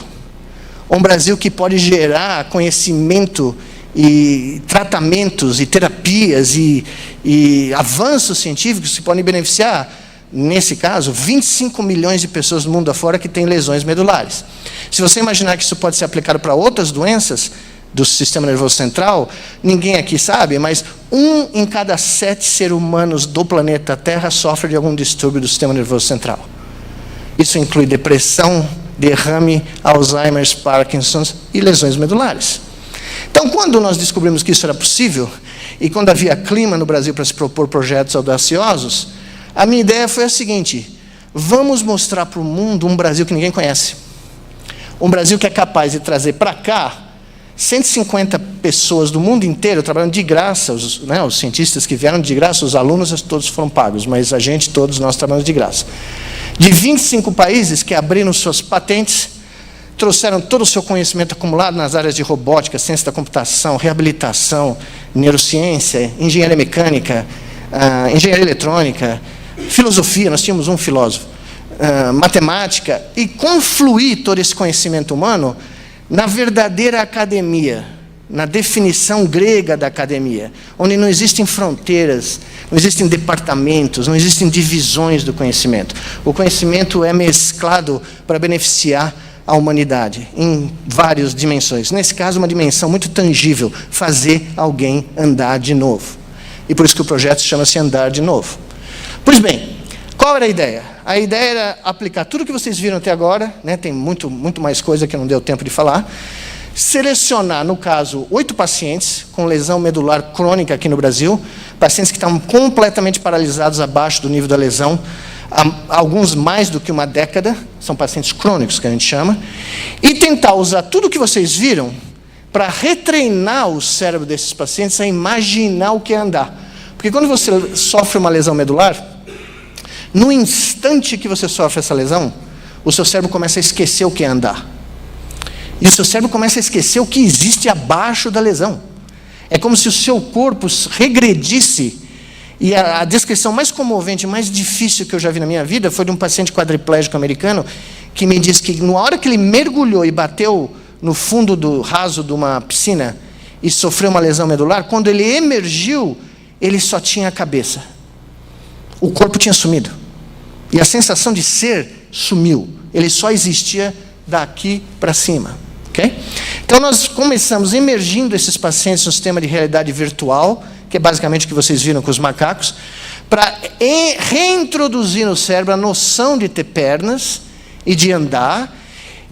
Um Brasil que pode gerar conhecimento e tratamentos e terapias e avanços científicos que podem beneficiar, nesse caso, 25 milhões de pessoas no mundo afora que têm lesões medulares. Se você imaginar que isso pode ser aplicado para outras doenças do sistema nervoso central, ninguém aqui sabe, mas 1 em cada 7 seres humanos do planeta Terra sofre de algum distúrbio do sistema nervoso central. Isso inclui depressão, derrame, Alzheimer, Parkinson's e lesões medulares. Então, quando nós descobrimos que isso era possível, e quando havia clima no Brasil para se propor projetos audaciosos, a minha ideia foi a seguinte: vamos mostrar para o mundo um Brasil que ninguém conhece. Um Brasil que é capaz de trazer para cá 150 pessoas do mundo inteiro trabalhando de graça, os cientistas que vieram de graça, os alunos todos foram pagos, mas a gente, todos nós trabalhamos de graça. De 25 países que abriram suas patentes, trouxeram todo o seu conhecimento acumulado nas áreas de robótica, ciência da computação, reabilitação, neurociência, engenharia mecânica, engenharia eletrônica, filosofia, nós tínhamos um filósofo, matemática, e confluir todo esse conhecimento humano na verdadeira academia, na definição grega da academia, onde não existem fronteiras, não existem departamentos, não existem divisões do conhecimento. O conhecimento é mesclado para beneficiar a humanidade em várias dimensões. Nesse caso, uma dimensão muito tangível, fazer alguém andar de novo. E por isso que o projeto chama-se Andar de Novo. Pois bem, qual era a ideia? A ideia era aplicar tudo que vocês viram até agora, né? Tem muito mais coisa que não deu tempo de falar. Selecionar, no caso, 8 pacientes com lesão medular crônica aqui no Brasil, pacientes que estavam completamente paralisados abaixo do nível da lesão, alguns mais do que uma década, são pacientes crônicos que a gente chama, e tentar usar tudo que vocês viram para retreinar o cérebro desses pacientes a imaginar o que é andar. Porque Porque quando você sofre uma lesão medular, no instante que você sofre essa lesão, o seu cérebro começa a esquecer o que é andar. E o seu cérebro começa a esquecer o que existe abaixo da lesão. É como se o seu corpo regredisse. E a descrição mais comovente, mais difícil que eu já vi na minha vida foi de um paciente quadriplégico americano que me disse que na hora que ele mergulhou e bateu no fundo do raso de uma piscina e sofreu uma lesão medular, quando ele emergiu, ele só tinha a cabeça. O corpo tinha sumido. E a sensação de ser sumiu. Ele só existia daqui para cima. Okay? Então nós começamos emergindo esses pacientes no sistema de realidade virtual, que é basicamente o que vocês viram com os macacos, para reintroduzir no cérebro a noção de ter pernas e de andar,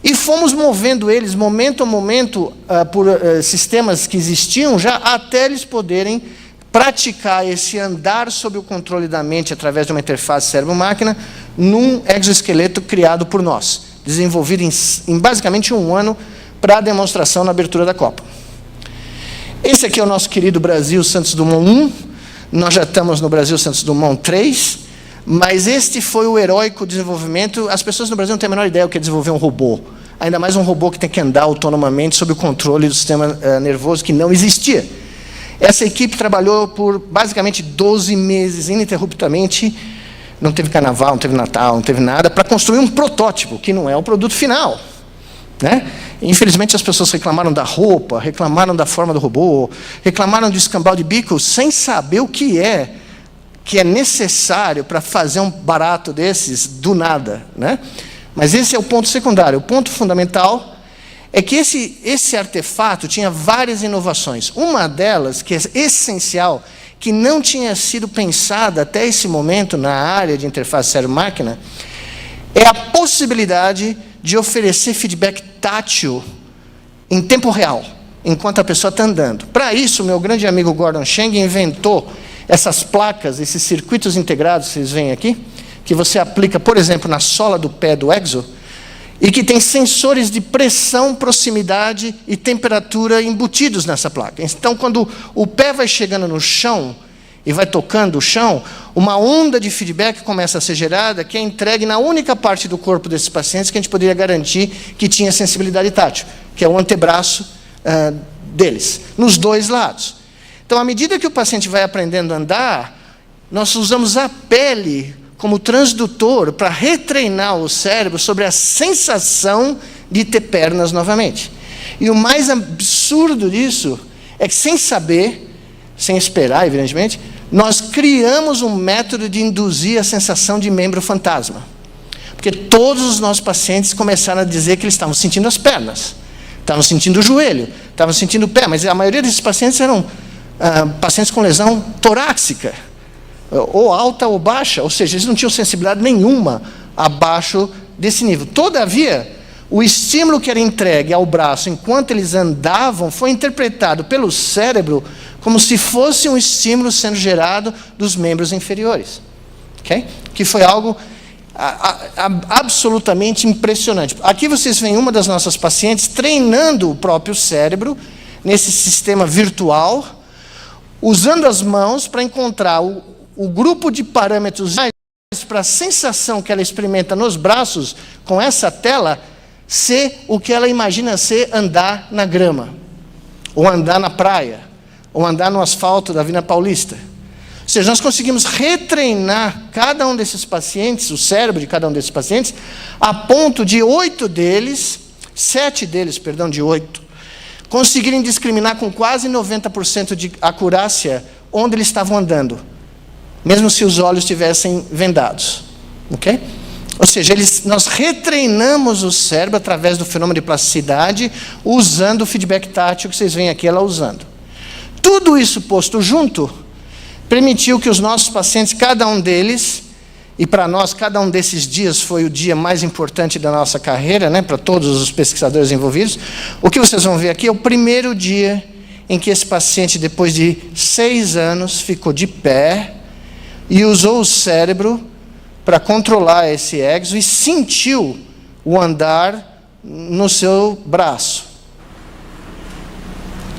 e fomos movendo eles, momento a momento, por sistemas que existiam já, até eles poderem praticar esse andar sob o controle da mente através de uma interface cérebro-máquina num exoesqueleto criado por nós, desenvolvido em basicamente 1 ano para a demonstração na abertura da Copa. Esse aqui é o nosso querido Brasil Santos Dumont 1, nós já estamos no Brasil Santos Dumont 3, mas este foi o heróico desenvolvimento. As pessoas no Brasil não têm a menor ideia do que é desenvolver um robô, ainda mais um robô que tem que andar autonomamente sob o controle do sistema nervoso que não existia. Essa equipe trabalhou por basicamente 12 meses, ininterruptamente, não teve carnaval, não teve Natal, não teve nada, para construir um protótipo, que não é o produto final. Né? Infelizmente as pessoas reclamaram da roupa, reclamaram da forma do robô, reclamaram do escambau de bico, sem saber o que é necessário para fazer um barato desses do nada. Né? Mas esse é o ponto secundário. O ponto fundamental é que esse artefato tinha várias inovações. Uma delas, que é essencial, que não tinha sido pensada até esse momento na área de interface cérebro-máquina, é a possibilidade de oferecer feedback tátil em tempo real, enquanto a pessoa está andando. Para isso, meu grande amigo Gordon Chang inventou essas placas, esses circuitos integrados que vocês veem aqui, que você aplica, por exemplo, na sola do pé do Exo, e que tem sensores de pressão, proximidade e temperatura embutidos nessa placa. Então, quando o pé vai chegando no chão e vai tocando o chão, uma onda de feedback começa a ser gerada, que é entregue na única parte do corpo desses pacientes que a gente poderia garantir que tinha sensibilidade tátil, que é o antebraço deles, nos 2 lados. Então, à medida que o paciente vai aprendendo a andar, nós usamos a pele como transdutor para retreinar o cérebro sobre a sensação de ter pernas novamente. E o mais absurdo disso é que, sem saber, sem esperar, evidentemente, nós criamos um método de induzir a sensação de membro fantasma. Porque todos os nossos pacientes começaram a dizer que eles estavam sentindo as pernas, estavam sentindo o joelho, estavam sentindo o pé, mas a maioria desses pacientes eram pacientes com lesão torácica, ou alta ou baixa, ou seja, eles não tinham sensibilidade nenhuma abaixo desse nível. Todavia, o estímulo que era entregue ao braço enquanto eles andavam foi interpretado pelo cérebro como se fosse um estímulo sendo gerado dos membros inferiores. Okay? Que foi algo absolutamente impressionante. Aqui vocês veem uma das nossas pacientes treinando o próprio cérebro nesse sistema virtual, usando as mãos para encontrar o grupo de parâmetros para a sensação que ela experimenta nos braços com essa tela ser o que ela imagina ser andar na grama, ou andar na praia, ou andar no asfalto da Avenida Paulista. Ou seja, nós conseguimos retreinar cada um desses pacientes, o cérebro de cada um desses pacientes, a ponto de 7 deles, de 8, conseguirem discriminar com quase 90% de acurácia onde eles estavam andando, mesmo se os olhos estivessem vendados. Okay? Ou seja, nós retreinamos o cérebro através do fenômeno de plasticidade, usando o feedback tátil que vocês veem aqui ela usando. Tudo isso posto junto, permitiu que os nossos pacientes, cada um deles, e para nós, cada um desses dias foi o dia mais importante da nossa carreira, né, para todos os pesquisadores envolvidos. O que vocês vão ver aqui é o primeiro dia em que esse paciente, depois de 6 anos, ficou de pé e usou o cérebro para controlar esse exo e sentiu o andar no seu braço.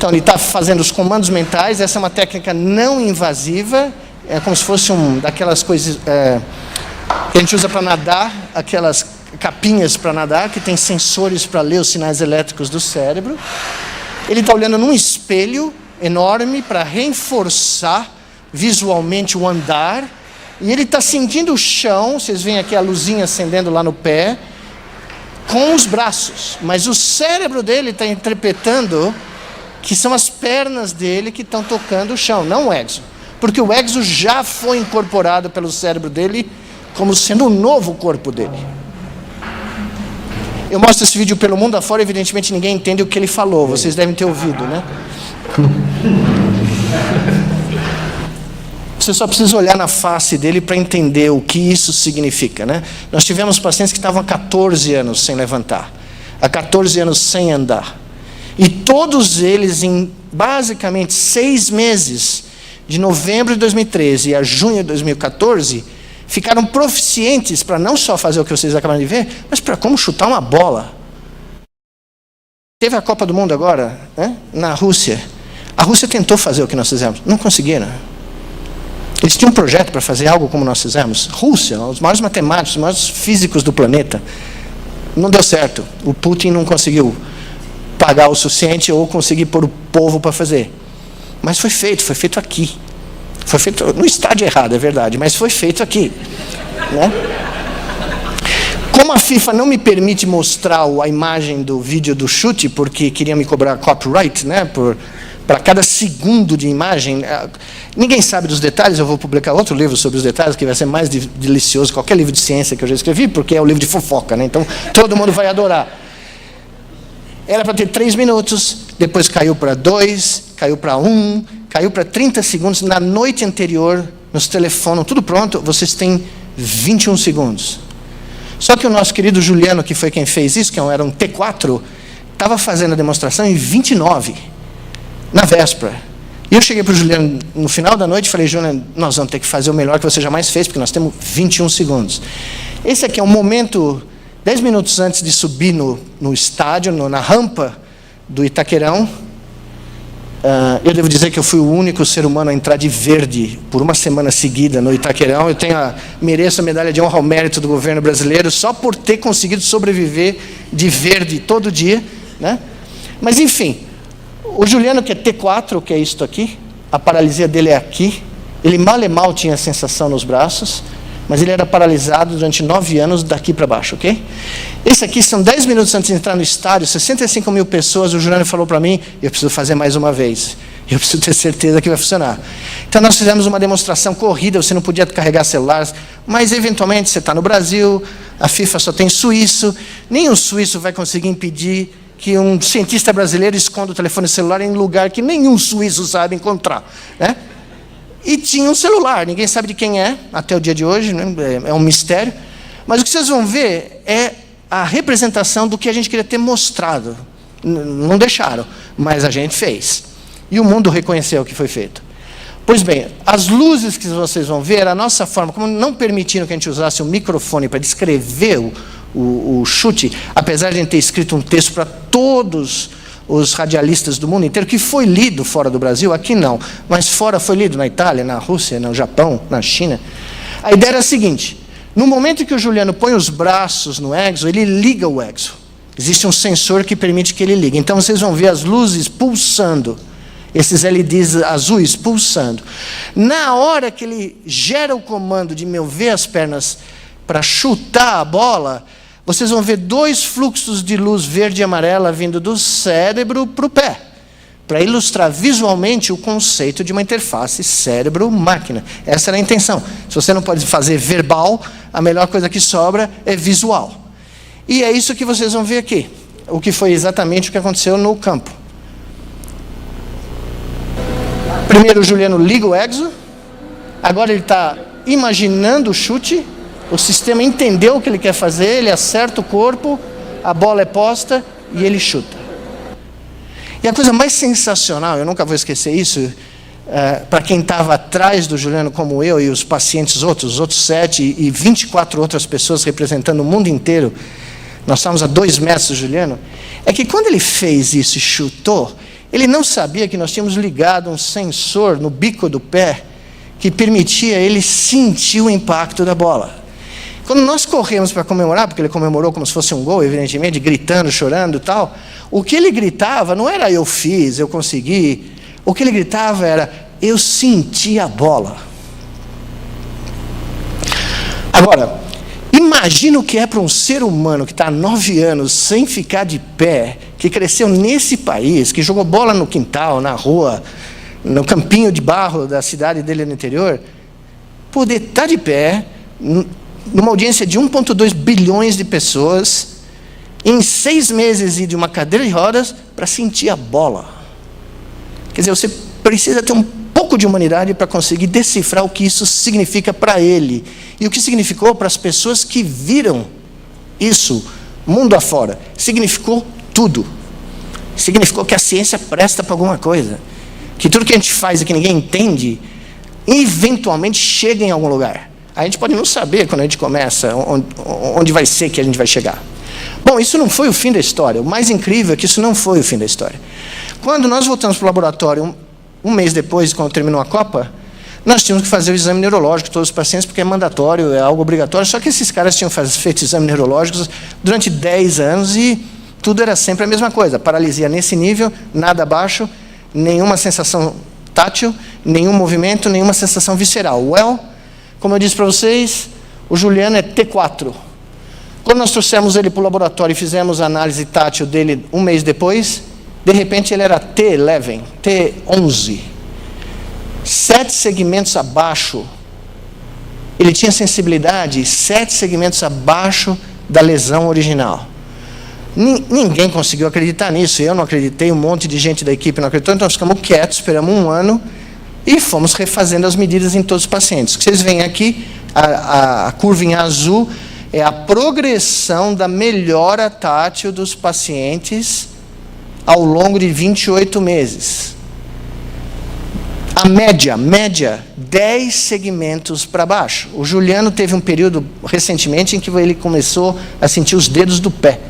Então, ele está fazendo os comandos mentais. Essa é uma técnica não invasiva, é como se fosse daquelas coisas que a gente usa para nadar, aquelas capinhas para nadar, que tem sensores para ler os sinais elétricos do cérebro. Ele está olhando num espelho enorme para reforçar visualmente o andar, e ele está sentindo o chão, vocês veem aqui a luzinha acendendo lá no pé, com os braços, mas o cérebro dele está interpretando que são as pernas dele que estão tocando o chão, não o exo, porque o exo já foi incorporado pelo cérebro dele como sendo o novo corpo dele. Eu mostro esse vídeo pelo mundo afora, evidentemente ninguém entende o que ele falou, vocês devem ter ouvido, né? Você só precisa olhar na face dele para entender o que isso significa, né? Nós tivemos pacientes que estavam há 14 anos sem levantar, há 14 anos sem andar. E todos eles, em basicamente 6 meses, de novembro de 2013 a junho de 2014, ficaram proficientes para não só fazer o que vocês acabaram de ver, mas para como chutar uma bola. Teve a Copa do Mundo agora, né? Na Rússia. A Rússia tentou fazer o que nós fizemos, não conseguiram. Eles tinham um projeto para fazer algo como nós fizemos. Rússia, os maiores matemáticos, os maiores físicos do planeta. Não deu certo. O Putin não conseguiu pagar o suficiente ou conseguir pôr o povo para fazer. Mas foi feito aqui. Foi feito no estádio errado, é verdade, mas foi feito aqui, né? Como a FIFA não me permite mostrar a imagem do vídeo do chute, porque queria me cobrar copyright, né, para cada segundo de imagem, ninguém sabe dos detalhes. Eu vou publicar outro livro sobre os detalhes, que vai ser mais delicioso que qualquer livro de ciência que eu já escrevi, porque é o livro de fofoca, né? Então todo mundo vai adorar. Era para ter 3 minutos, depois caiu para 2, caiu para 1, caiu para 30 segundos. Na noite anterior, nos telefones, tudo pronto, vocês têm 21 segundos. Só que o nosso querido Juliano, que foi quem fez isso, que era um T4, estava fazendo a demonstração em 29, na véspera. E eu cheguei para o Juliano no final da noite e falei: Juliano, nós vamos ter que fazer o melhor que você jamais fez, porque nós temos 21 segundos. Esse aqui é um momento, 10 minutos antes de subir no estádio, na rampa do Itaquerão. Eu devo dizer que eu fui o único ser humano a entrar de verde por uma semana seguida no Itaquerão. Eu mereço a medalha de honra ao mérito do governo brasileiro só por ter conseguido sobreviver de verde todo dia, né? Mas enfim, o Juliano, que é T4, que é isto aqui, a paralisia dele é aqui. Ele mal e mal tinha sensação nos braços, mas ele era paralisado durante 9 anos daqui para baixo, ok? Esse aqui são 10 minutos antes de entrar no estádio, 65 mil pessoas. O Juliano falou para mim: eu preciso fazer mais uma vez, eu preciso ter certeza que vai funcionar. Então nós fizemos uma demonstração corrida, você não podia carregar celulares, mas eventualmente você está no Brasil, a FIFA só tem suíço, nenhum suíço vai conseguir impedir que um cientista brasileiro esconda o telefone celular em lugar que nenhum suíço sabe encontrar, né? E tinha um celular, ninguém sabe de quem é, até o dia de hoje, né? É um mistério. Mas o que vocês vão ver é a representação do que a gente queria ter mostrado. Não deixaram, mas a gente fez. E o mundo reconheceu o que foi feito. Pois bem, as luzes que vocês vão ver, a nossa forma, como não permitiram que a gente usasse o microfone para descrever o chute, apesar de a gente ter escrito um texto para todos os radialistas do mundo inteiro, que foi lido fora do Brasil, aqui não, mas fora foi lido na Itália, na Rússia, no Japão, na China. A ideia era a seguinte: no momento em que o Juliano põe os braços no exo, ele liga o exo. Existe um sensor que permite que ele ligue. Então vocês vão ver as luzes pulsando, esses LEDs azuis pulsando. Na hora que ele gera o comando de mover as pernas para chutar a bola, vocês vão ver 2 fluxos de luz verde e amarela vindo do cérebro para o pé, para ilustrar visualmente o conceito de uma interface cérebro-máquina. Essa era a intenção. Se você não pode fazer verbal, a melhor coisa que sobra é visual. E é isso que vocês vão ver aqui, o que foi exatamente o que aconteceu no campo. Primeiro o Juliano liga o exo, agora ele está imaginando o chute. O sistema entendeu o que ele quer fazer, ele acerta o corpo, a bola é posta e ele chuta. E a coisa mais sensacional, eu nunca vou esquecer isso, para quem estava atrás do Juliano, como eu e os pacientes os outros 7 e 24 outras pessoas representando o mundo inteiro, nós estávamos a 2 metros do Juliano, é que quando ele fez isso e chutou, ele não sabia que nós tínhamos ligado um sensor no bico do pé, que permitia ele sentir o impacto da bola. Quando nós corremos para comemorar, porque ele comemorou como se fosse um gol, evidentemente, gritando, chorando e tal, o que ele gritava não era eu fiz, eu consegui. O que ele gritava era eu senti a bola. Agora, imagina o que é para um ser humano que está há 9 anos sem ficar de pé, que cresceu nesse país, que jogou bola no quintal, na rua, no campinho de barro da cidade dele no interior, poder estar de pé numa audiência de 1,2 bilhões de pessoas, em 6 meses e de uma cadeira de rodas, para sentir a bola. Quer dizer, você precisa ter um pouco de humanidade para conseguir decifrar o que isso significa para ele. E o que significou para as pessoas que viram isso, mundo afora. Significou tudo. Significou que a ciência presta para alguma coisa. Que tudo que a gente faz e que ninguém entende, eventualmente chega em algum lugar. A gente pode não saber quando a gente começa, onde vai ser que a gente vai chegar. Bom, isso não foi o fim da história. O mais incrível é que isso não foi o fim da história. Quando nós voltamos para o laboratório, um mês depois, quando terminou a Copa, nós tínhamos que fazer o exame neurológico de todos os pacientes, porque é mandatório, é algo obrigatório. Só que esses caras tinham feito exames neurológicos durante 10 anos e tudo era sempre a mesma coisa. Paralisia nesse nível, nada abaixo, nenhuma sensação tátil, nenhum movimento, nenhuma sensação visceral. Como eu disse para vocês, o Juliano é T4. Quando nós trouxemos ele para o laboratório e fizemos a análise tátil dele um mês depois, de repente ele era T11, T11. 7 segmentos abaixo. Ele tinha sensibilidade 7 segmentos abaixo da lesão original. Ninguém conseguiu acreditar nisso. Eu não acreditei, um monte de gente da equipe não acreditou, então nós ficamos quietos, esperamos 1 ano e fomos refazendo as medidas em todos os pacientes. O que vocês veem aqui, a curva em azul, é a progressão da melhora tátil dos pacientes ao longo de 28 meses. A média, 10 segmentos para baixo. O Juliano teve um período recentemente em que ele começou a sentir os dedos do pé.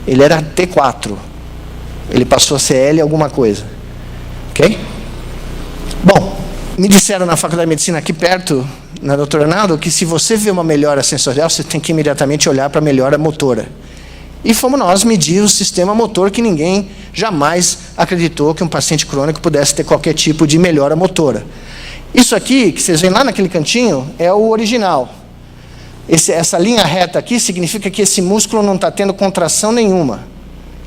Ele era T4. Ele passou a ser L alguma coisa. Ok? Bom, me disseram na Faculdade de Medicina aqui perto, na doutora Naldo, que se você vê uma melhora sensorial, você tem que imediatamente olhar para a melhora motora. E fomos nós medir o sistema motor, que ninguém jamais acreditou que um paciente crônico pudesse ter qualquer tipo de melhora motora. Isso aqui, que vocês veem lá naquele cantinho, é o original. Essa linha reta aqui significa que esse músculo não está tendo contração nenhuma,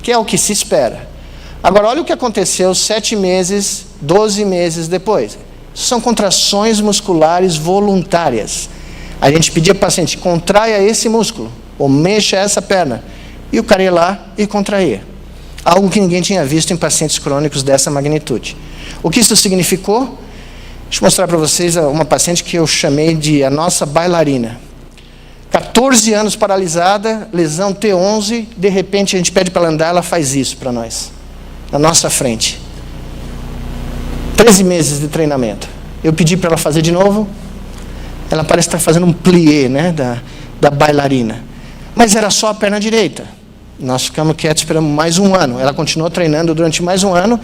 que é o que se espera. Agora, olha o que aconteceu 7 meses, 12 meses depois. São contrações musculares voluntárias. A gente pedia para o paciente, contraia esse músculo, ou mexa essa perna. E o cara ia lá e contraía. Algo que ninguém tinha visto em pacientes crônicos dessa magnitude. O que isso significou? Deixa eu mostrar para vocês uma paciente que eu chamei de a nossa bailarina. 14 anos paralisada, lesão T11, de repente a gente pede para ela andar, ela faz isso para nós, na nossa frente. 13 meses de treinamento. Eu pedi para ela fazer de novo, ela parece estar fazendo um plié, né, da bailarina. Mas era só a perna direita. Nós ficamos quietos, esperamos mais 1 ano. Ela continuou treinando durante mais 1 ano.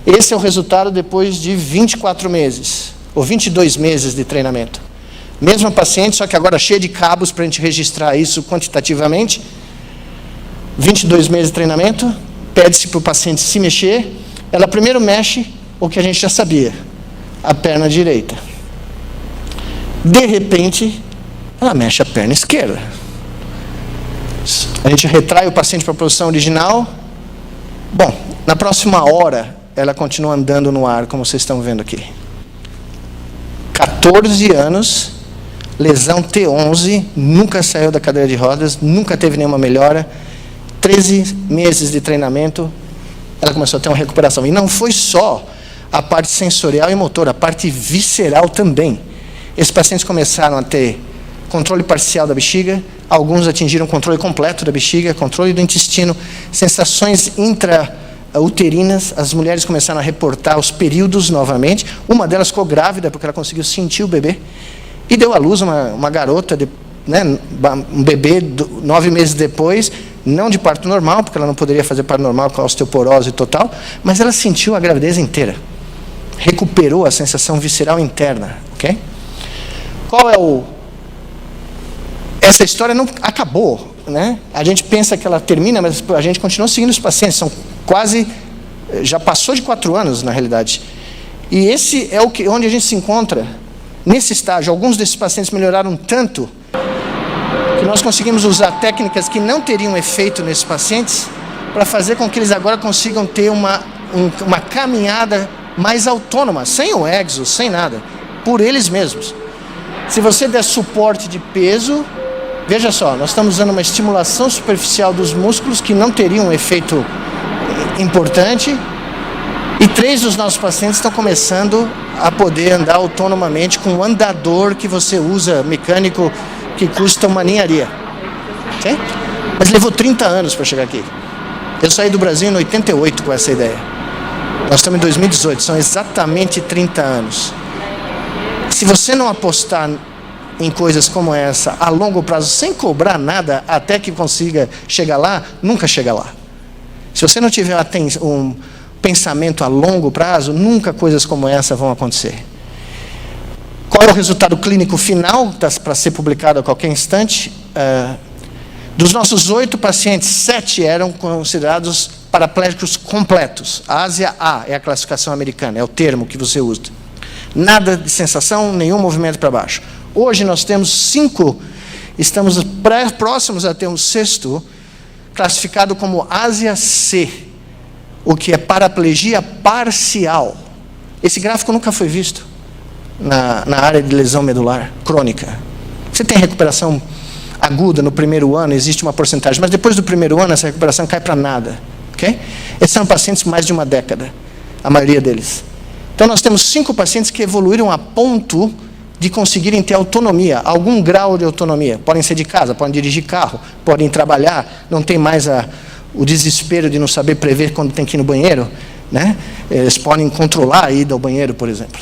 Esse é o resultado depois de 24 meses, ou 22 meses de treinamento. Mesma paciente, só que agora cheia de cabos para a gente registrar isso quantitativamente. 22 meses de treinamento, pede-se para o paciente se mexer. Ela primeiro mexe o que a gente já sabia, a perna direita. De repente, ela mexe a perna esquerda. A gente retrai o paciente para a posição original. Bom, na próxima hora, ela continua andando no ar, como vocês estão vendo aqui. 14 anos, lesão T11, nunca saiu da cadeira de rodas, nunca teve nenhuma melhora. 13 meses de treinamento, ela começou a ter uma recuperação. E não foi só a parte sensorial e motora, a parte visceral também. Esses pacientes começaram a ter controle parcial da bexiga, alguns atingiram controle completo da bexiga, controle do intestino, sensações intrauterinas. As mulheres começaram a reportar os períodos novamente. Uma delas ficou grávida porque ela conseguiu sentir o bebê e deu à luz uma garota, um bebê 9 meses depois, não de parto normal, porque ela não poderia fazer parto normal com a osteoporose total, mas ela sentiu a gravidez inteira. Recuperou a sensação visceral interna, ok? Qual é o... Essa história não acabou, né? A gente pensa que ela termina, mas a gente continua seguindo os pacientes. São quase... Já passou de 4 anos, na realidade. E esse é onde a gente se encontra, nesse estágio. Alguns desses pacientes melhoraram tanto que nós conseguimos usar técnicas que não teriam efeito nesses pacientes para fazer com que eles agora consigam ter uma caminhada mais autônoma, sem o exo, sem nada, por eles mesmos. Se você der suporte de peso, veja só, nós estamos usando uma estimulação superficial dos músculos que não teriam um efeito importante, e 3 dos nossos pacientes estão começando a poder andar autonomamente com um andador que você usa, mecânico, que custa uma ninharia. Okay? Mas levou 30 anos para chegar aqui. Eu saí do Brasil em 88 com essa ideia. Nós estamos em 2018, são exatamente 30 anos. Se você não apostar em coisas como essa a longo prazo, sem cobrar nada até que consiga chegar lá, nunca chega lá. Se você não tiver um pensamento a longo prazo, nunca coisas como essa vão acontecer. Qual é o resultado clínico final, para ser publicado a qualquer instante? Dos nossos 8 pacientes, 7 eram considerados paraplégicos completos. Ásia A é a classificação americana, é o termo que você usa. Nada de sensação, nenhum movimento para baixo. Hoje nós temos 5, estamos próximos a ter um 6º, classificado como Ásia C, o que é paraplegia parcial. Esse gráfico nunca foi visto na área de lesão medular crônica. Você tem recuperação aguda no primeiro ano, existe uma porcentagem, mas depois do primeiro ano essa recuperação cai para nada. Okay? Esses são pacientes mais de uma década, a maioria deles. Então nós temos 5 pacientes que evoluíram a ponto de conseguirem ter autonomia, algum grau de autonomia. Podem ser de casa, podem dirigir carro, podem trabalhar, não tem mais o desespero de não saber prever quando tem que ir no banheiro, né? Eles podem controlar a ida ao banheiro, por exemplo.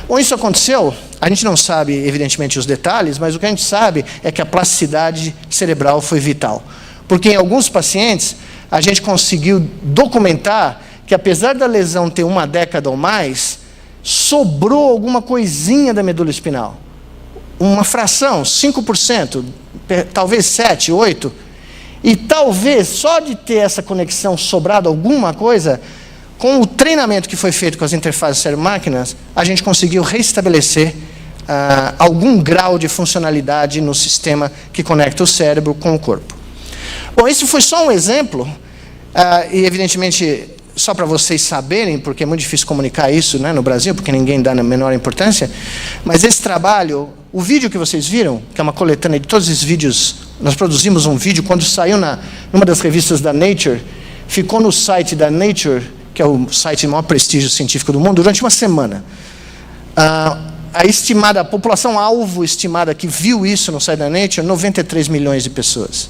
Bom, isso aconteceu, a gente não sabe, evidentemente, os detalhes, mas o que a gente sabe é que a plasticidade cerebral foi vital. Porque em alguns pacientes, a gente conseguiu documentar que, apesar da lesão ter 1 década ou mais, sobrou alguma coisinha da medula espinal. Uma fração, 5%, talvez 7%, 8%. E talvez, só de ter essa conexão sobrado alguma coisa, com o treinamento que foi feito com as interfaces cérebro-máquinas, a gente conseguiu restabelecer algum grau de funcionalidade no sistema que conecta o cérebro com o corpo. Bom, esse foi só um exemplo, e evidentemente, só para vocês saberem, porque é muito difícil comunicar isso, né, no Brasil, porque ninguém dá a menor importância, mas esse trabalho, o vídeo que vocês viram, que é uma coletânea de todos esses vídeos, nós produzimos um vídeo, quando saiu numa das revistas da Nature, ficou no site da Nature, que é o site de maior prestígio científico do mundo, durante uma semana. A população-alvo estimada que viu isso no site da Nature, 93 milhões de pessoas.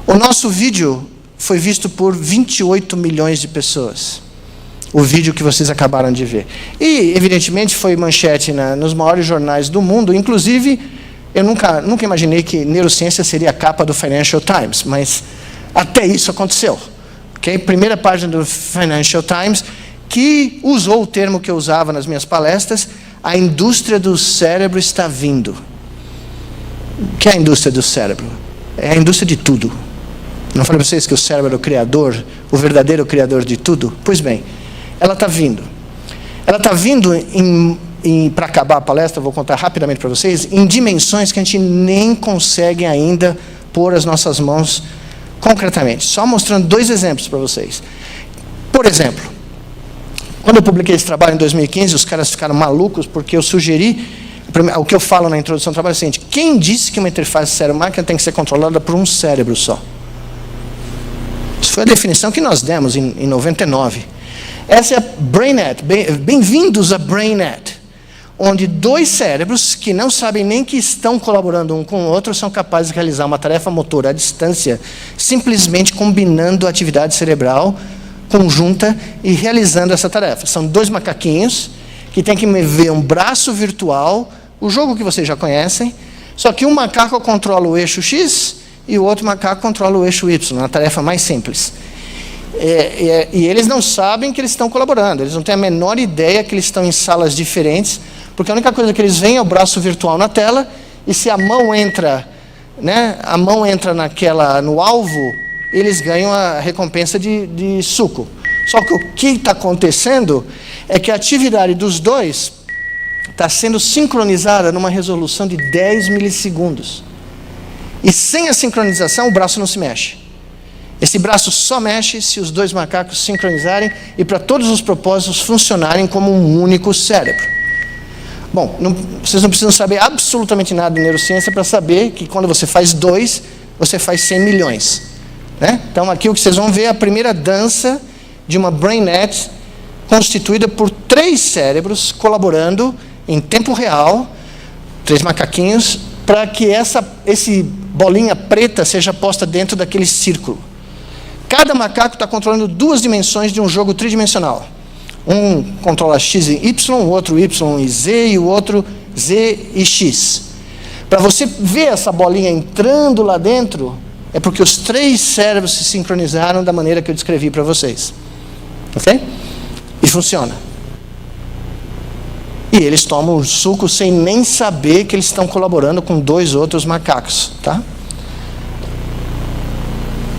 O nosso vídeo foi visto por 28 milhões de pessoas. O vídeo que vocês acabaram de ver. E, evidentemente, foi manchete nos maiores jornais do mundo. Inclusive, eu nunca imaginei que neurociência seria a capa do Financial Times, mas até isso aconteceu. Okay? Primeira página do Financial Times, que usou o termo que eu usava nas minhas palestras: a indústria do cérebro está vindo. O que é a indústria do cérebro? É a indústria de tudo. Não falei para vocês que o cérebro é o criador, o verdadeiro criador de tudo? Pois bem, ela está vindo. Ela está vindo, para acabar a palestra, vou contar rapidamente para vocês, em dimensões que a gente nem consegue ainda pôr as nossas mãos concretamente. Só mostrando 2 exemplos para vocês. Por exemplo, quando eu publiquei esse trabalho em 2015, os caras ficaram malucos porque eu sugeri, o que eu falo na introdução do trabalho é o seguinte: quem disse que uma interface cérebro-máquina tem que ser controlada por um cérebro só? Isso foi a definição que nós demos em 99. Essa é a BrainNet. Bem-vindos a BrainNet, onde 2 cérebros que não sabem nem que estão colaborando um com o outro são capazes de realizar uma tarefa motora à distância, simplesmente combinando a atividade cerebral conjunta e realizando essa tarefa. São 2 macaquinhos que têm que mover um braço virtual, o jogo que vocês já conhecem, só que um macaco controla o eixo X e o outro macaco controla o eixo Y, uma tarefa mais simples. E eles não sabem que eles estão colaborando, eles não têm a menor ideia que eles estão em salas diferentes, Porque a única coisa que eles veem é o braço virtual na tela, e se a mão entra, né, no alvo, eles ganham a recompensa de suco. Só que o que está acontecendo é que a atividade dos dois está sendo sincronizada numa resolução de 10 milissegundos. E sem a sincronização, o braço não se mexe. Esse braço só mexe se os dois macacos sincronizarem e para todos os propósitos funcionarem como um único cérebro. Bom, vocês não precisam saber absolutamente nada de neurociência para saber que quando você faz 2, você faz 100 milhões. Né? Então aqui o que vocês vão ver é a primeira dança de uma BrainNet constituída por 3 cérebros colaborando em tempo real, 3 macaquinhos, para que esse bolinha preta seja posta dentro daquele círculo. Cada macaco está controlando 2 dimensões de um jogo tridimensional. Um controla X e Y, o outro Y e Z, e o outro Z e X. Para você ver essa bolinha entrando lá dentro, é porque os 3 cérebros se sincronizaram da maneira que eu descrevi para vocês. Ok? E funciona. E eles tomam o suco sem nem saber que eles estão colaborando com 2 outros macacos. Tá?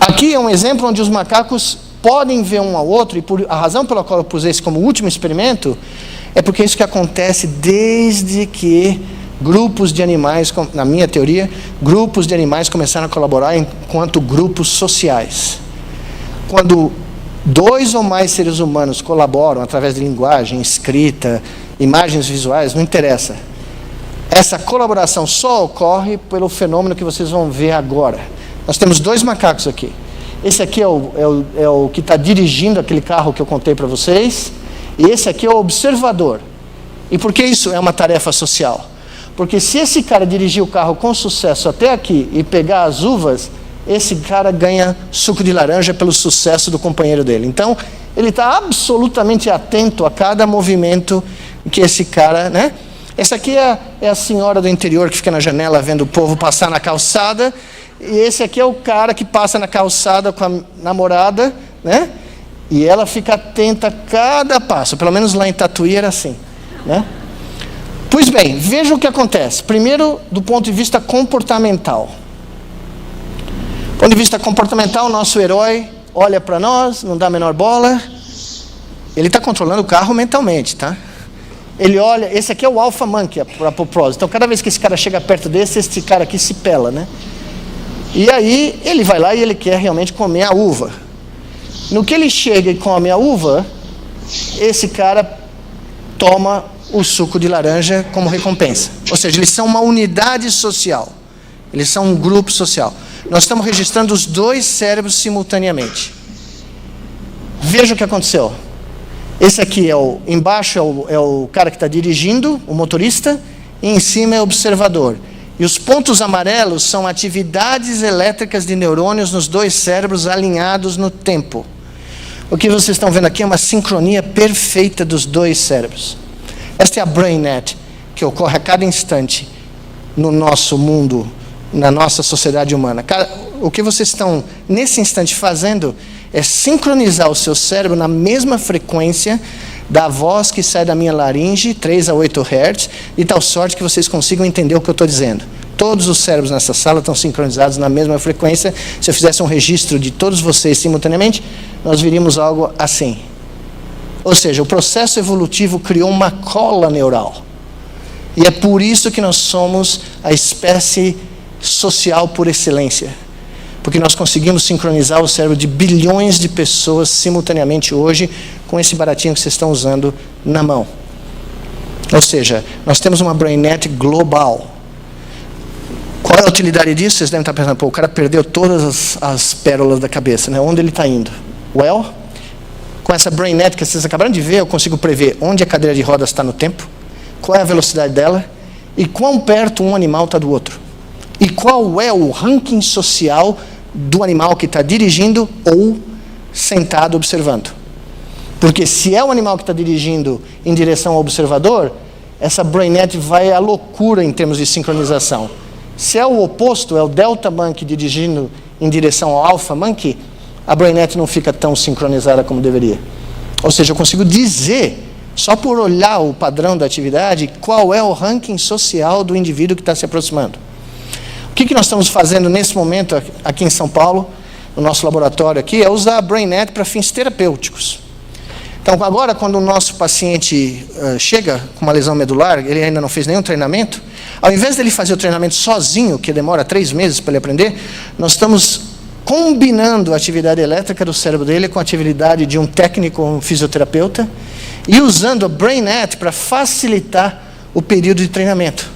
Aqui é um exemplo onde os macacos podem ver um ao outro, e a razão pela qual eu pus esse como último experimento é porque é isso que acontece desde que grupos de animais, na minha teoria, grupos de animais começaram a colaborar enquanto grupos sociais. Quando 2 ou mais seres humanos colaboram através de linguagem, escrita, imagens visuais, não interessa. Essa colaboração só ocorre pelo fenômeno que vocês vão ver agora. Nós temos 2 macacos aqui. Esse aqui é o que está dirigindo aquele carro que eu contei para vocês. E esse aqui é o observador. E por que isso é uma tarefa social? Porque se esse cara dirigir o carro com sucesso até aqui e pegar as uvas, esse cara ganha suco de laranja pelo sucesso do companheiro dele. Então, ele está absolutamente atento a cada movimento que esse cara, né? Essa aqui é a senhora do interior que fica na janela vendo o povo passar na calçada. E esse aqui é o cara que passa na calçada com a namorada, né? E ela fica atenta a cada passo. Pelo menos lá em Tatuí era assim, né? Pois bem, veja o que acontece. Primeiro, do ponto de vista comportamental. Do ponto de vista comportamental, o nosso herói olha para nós, não dá a menor bola. Ele está controlando o carro mentalmente, tá? Ele olha, esse aqui é o alpha monkey, a propósito. Então, cada vez que esse cara chega perto desse, esse cara aqui se pela, né? E aí, ele vai lá e ele quer realmente comer a uva. No que ele chega e come a uva, esse cara toma o suco de laranja como recompensa. Ou seja, eles são uma unidade social. Eles são um grupo social. Nós estamos registrando os 2 cérebros simultaneamente. Veja o que aconteceu. Esse aqui embaixo é o cara que está dirigindo, o motorista, e em cima é o observador. E os pontos amarelos são atividades elétricas de neurônios nos 2 cérebros alinhados no tempo. O que vocês estão vendo aqui é uma sincronia perfeita dos 2 cérebros. Esta é a BrainNet, que ocorre a cada instante no nosso mundo, na nossa sociedade humana. O que vocês estão, nesse instante, fazendo é sincronizar o seu cérebro na mesma frequência da voz que sai da minha laringe, 3 a 8 Hz, de tal sorte que vocês consigam entender o que eu estou dizendo. Todos os cérebros nessa sala estão sincronizados na mesma frequência. Se eu fizesse um registro de todos vocês simultaneamente, nós veríamos algo assim. Ou seja, o processo evolutivo criou uma cola neural. E é por isso que nós somos a espécie social por excelência. Porque nós conseguimos sincronizar o cérebro de bilhões de pessoas simultaneamente hoje com esse baratinho que vocês estão usando na mão. Ou seja, nós temos uma BrainNet global. Qual é a utilidade disso? Vocês devem estar pensando, pô, o cara perdeu todas as pérolas da cabeça, né? Onde ele está indo? Well, com essa BrainNet que vocês acabaram de ver, eu consigo prever onde a cadeira de rodas está no tempo, qual é a velocidade dela e quão perto um animal está do outro. E qual é o ranking social do animal que está dirigindo ou sentado observando. Porque se é o animal que está dirigindo em direção ao observador, essa BrainNet vai à loucura em termos de sincronização. Se é o oposto, é o Delta Monkey dirigindo em direção ao Alpha Monkey, a BrainNet não fica tão sincronizada como deveria. Ou seja, eu consigo dizer só por olhar o padrão da atividade, qual é o ranking social do indivíduo que está se aproximando. O que nós estamos fazendo nesse momento aqui em São Paulo, no nosso laboratório aqui, é usar a BrainNet para fins terapêuticos. Então, agora, quando o nosso paciente chega com uma lesão medular, ele ainda não fez nenhum treinamento, ao invés dele fazer o treinamento sozinho, que demora 3 meses para ele aprender, nós estamos combinando a atividade elétrica do cérebro dele com a atividade de um técnico, um fisioterapeuta, e usando a BrainNet para facilitar o período de treinamento.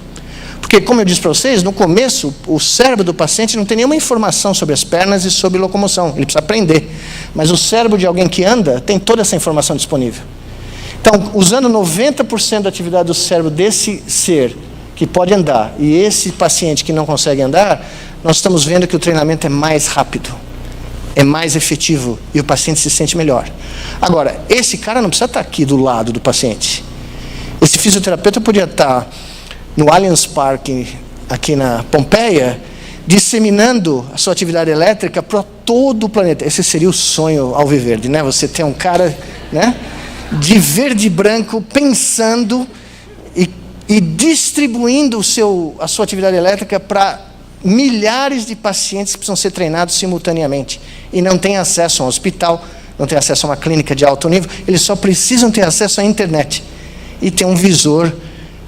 Porque, como eu disse para vocês, no começo, o cérebro do paciente não tem nenhuma informação sobre as pernas e sobre locomoção. Ele precisa aprender. Mas o cérebro de alguém que anda tem toda essa informação disponível. Então, usando 90% da atividade do cérebro desse ser que pode andar e esse paciente que não consegue andar, nós estamos vendo que o treinamento é mais rápido, é mais efetivo e o paciente se sente melhor. Agora, esse cara não precisa estar aqui do lado do paciente. Esse fisioterapeuta podia estar no Allianz Parque, aqui na Pompeia, disseminando a sua atividade elétrica para todo o planeta. Esse seria o sonho alviverde, né? Você tem um cara, né, de verde e branco pensando e distribuindo a sua atividade elétrica para milhares de pacientes que precisam ser treinados simultaneamente e não têm acesso a um hospital, não têm acesso a uma clínica de alto nível, eles só precisam ter acesso à internet e ter um visor,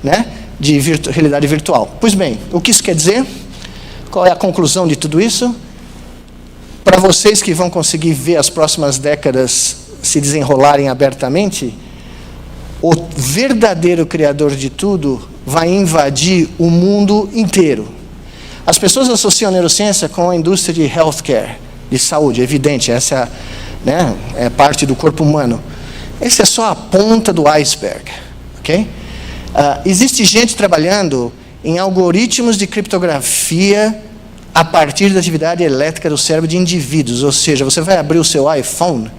né, de realidade virtual. Pois bem, o que isso quer dizer? Qual é a conclusão de tudo isso? Para vocês que vão conseguir ver as próximas décadas se desenrolarem abertamente, o verdadeiro criador de tudo vai invadir o mundo inteiro. As pessoas associam a neurociência com a indústria de healthcare, de saúde, é evidente, essa é parte do corpo humano. Essa é só a ponta do iceberg, ok? Existe gente trabalhando em algoritmos de criptografia a partir da atividade elétrica do cérebro de indivíduos. Ou seja, você vai abrir o seu iPhone,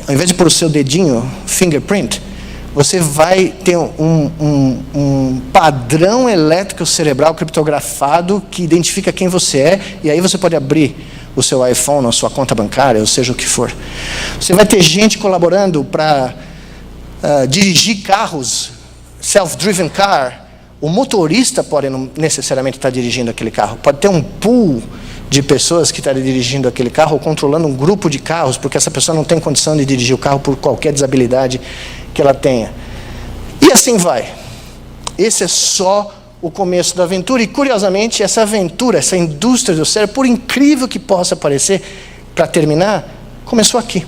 ao invés de pôr o seu dedinho, fingerprint, você vai ter um padrão elétrico cerebral criptografado que identifica quem você é, e aí você pode abrir o seu iPhone, a sua conta bancária, ou seja o que for. Você vai ter gente colaborando para dirigir carros, self-driven car. O motorista pode não necessariamente estar dirigindo aquele carro. Pode ter um pool de pessoas que estão dirigindo aquele carro ou controlando um grupo de carros, porque essa pessoa não tem condição de dirigir o carro por qualquer desabilidade que ela tenha. E assim vai. Esse é só o começo da aventura. E, curiosamente, essa aventura, essa indústria do cérebro, por incrível que possa parecer, para terminar, começou aqui.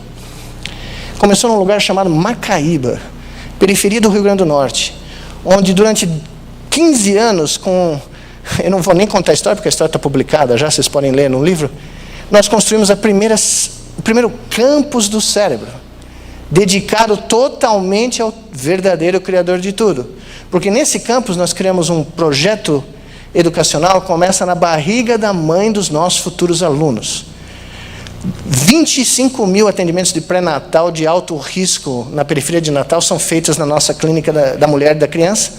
Começou num lugar chamado Macaíba, periferia do Rio Grande do Norte, onde durante 15 anos, eu não vou nem contar a história, porque a história está publicada já, vocês podem ler no livro, nós construímos o primeiro campus do cérebro, dedicado totalmente ao verdadeiro criador de tudo. Porque nesse campus nós criamos um projeto educacional que começa na barriga da mãe dos nossos futuros alunos. 25 mil atendimentos de pré-natal de alto risco na periferia de Natal são feitos na nossa clínica da mulher e da criança.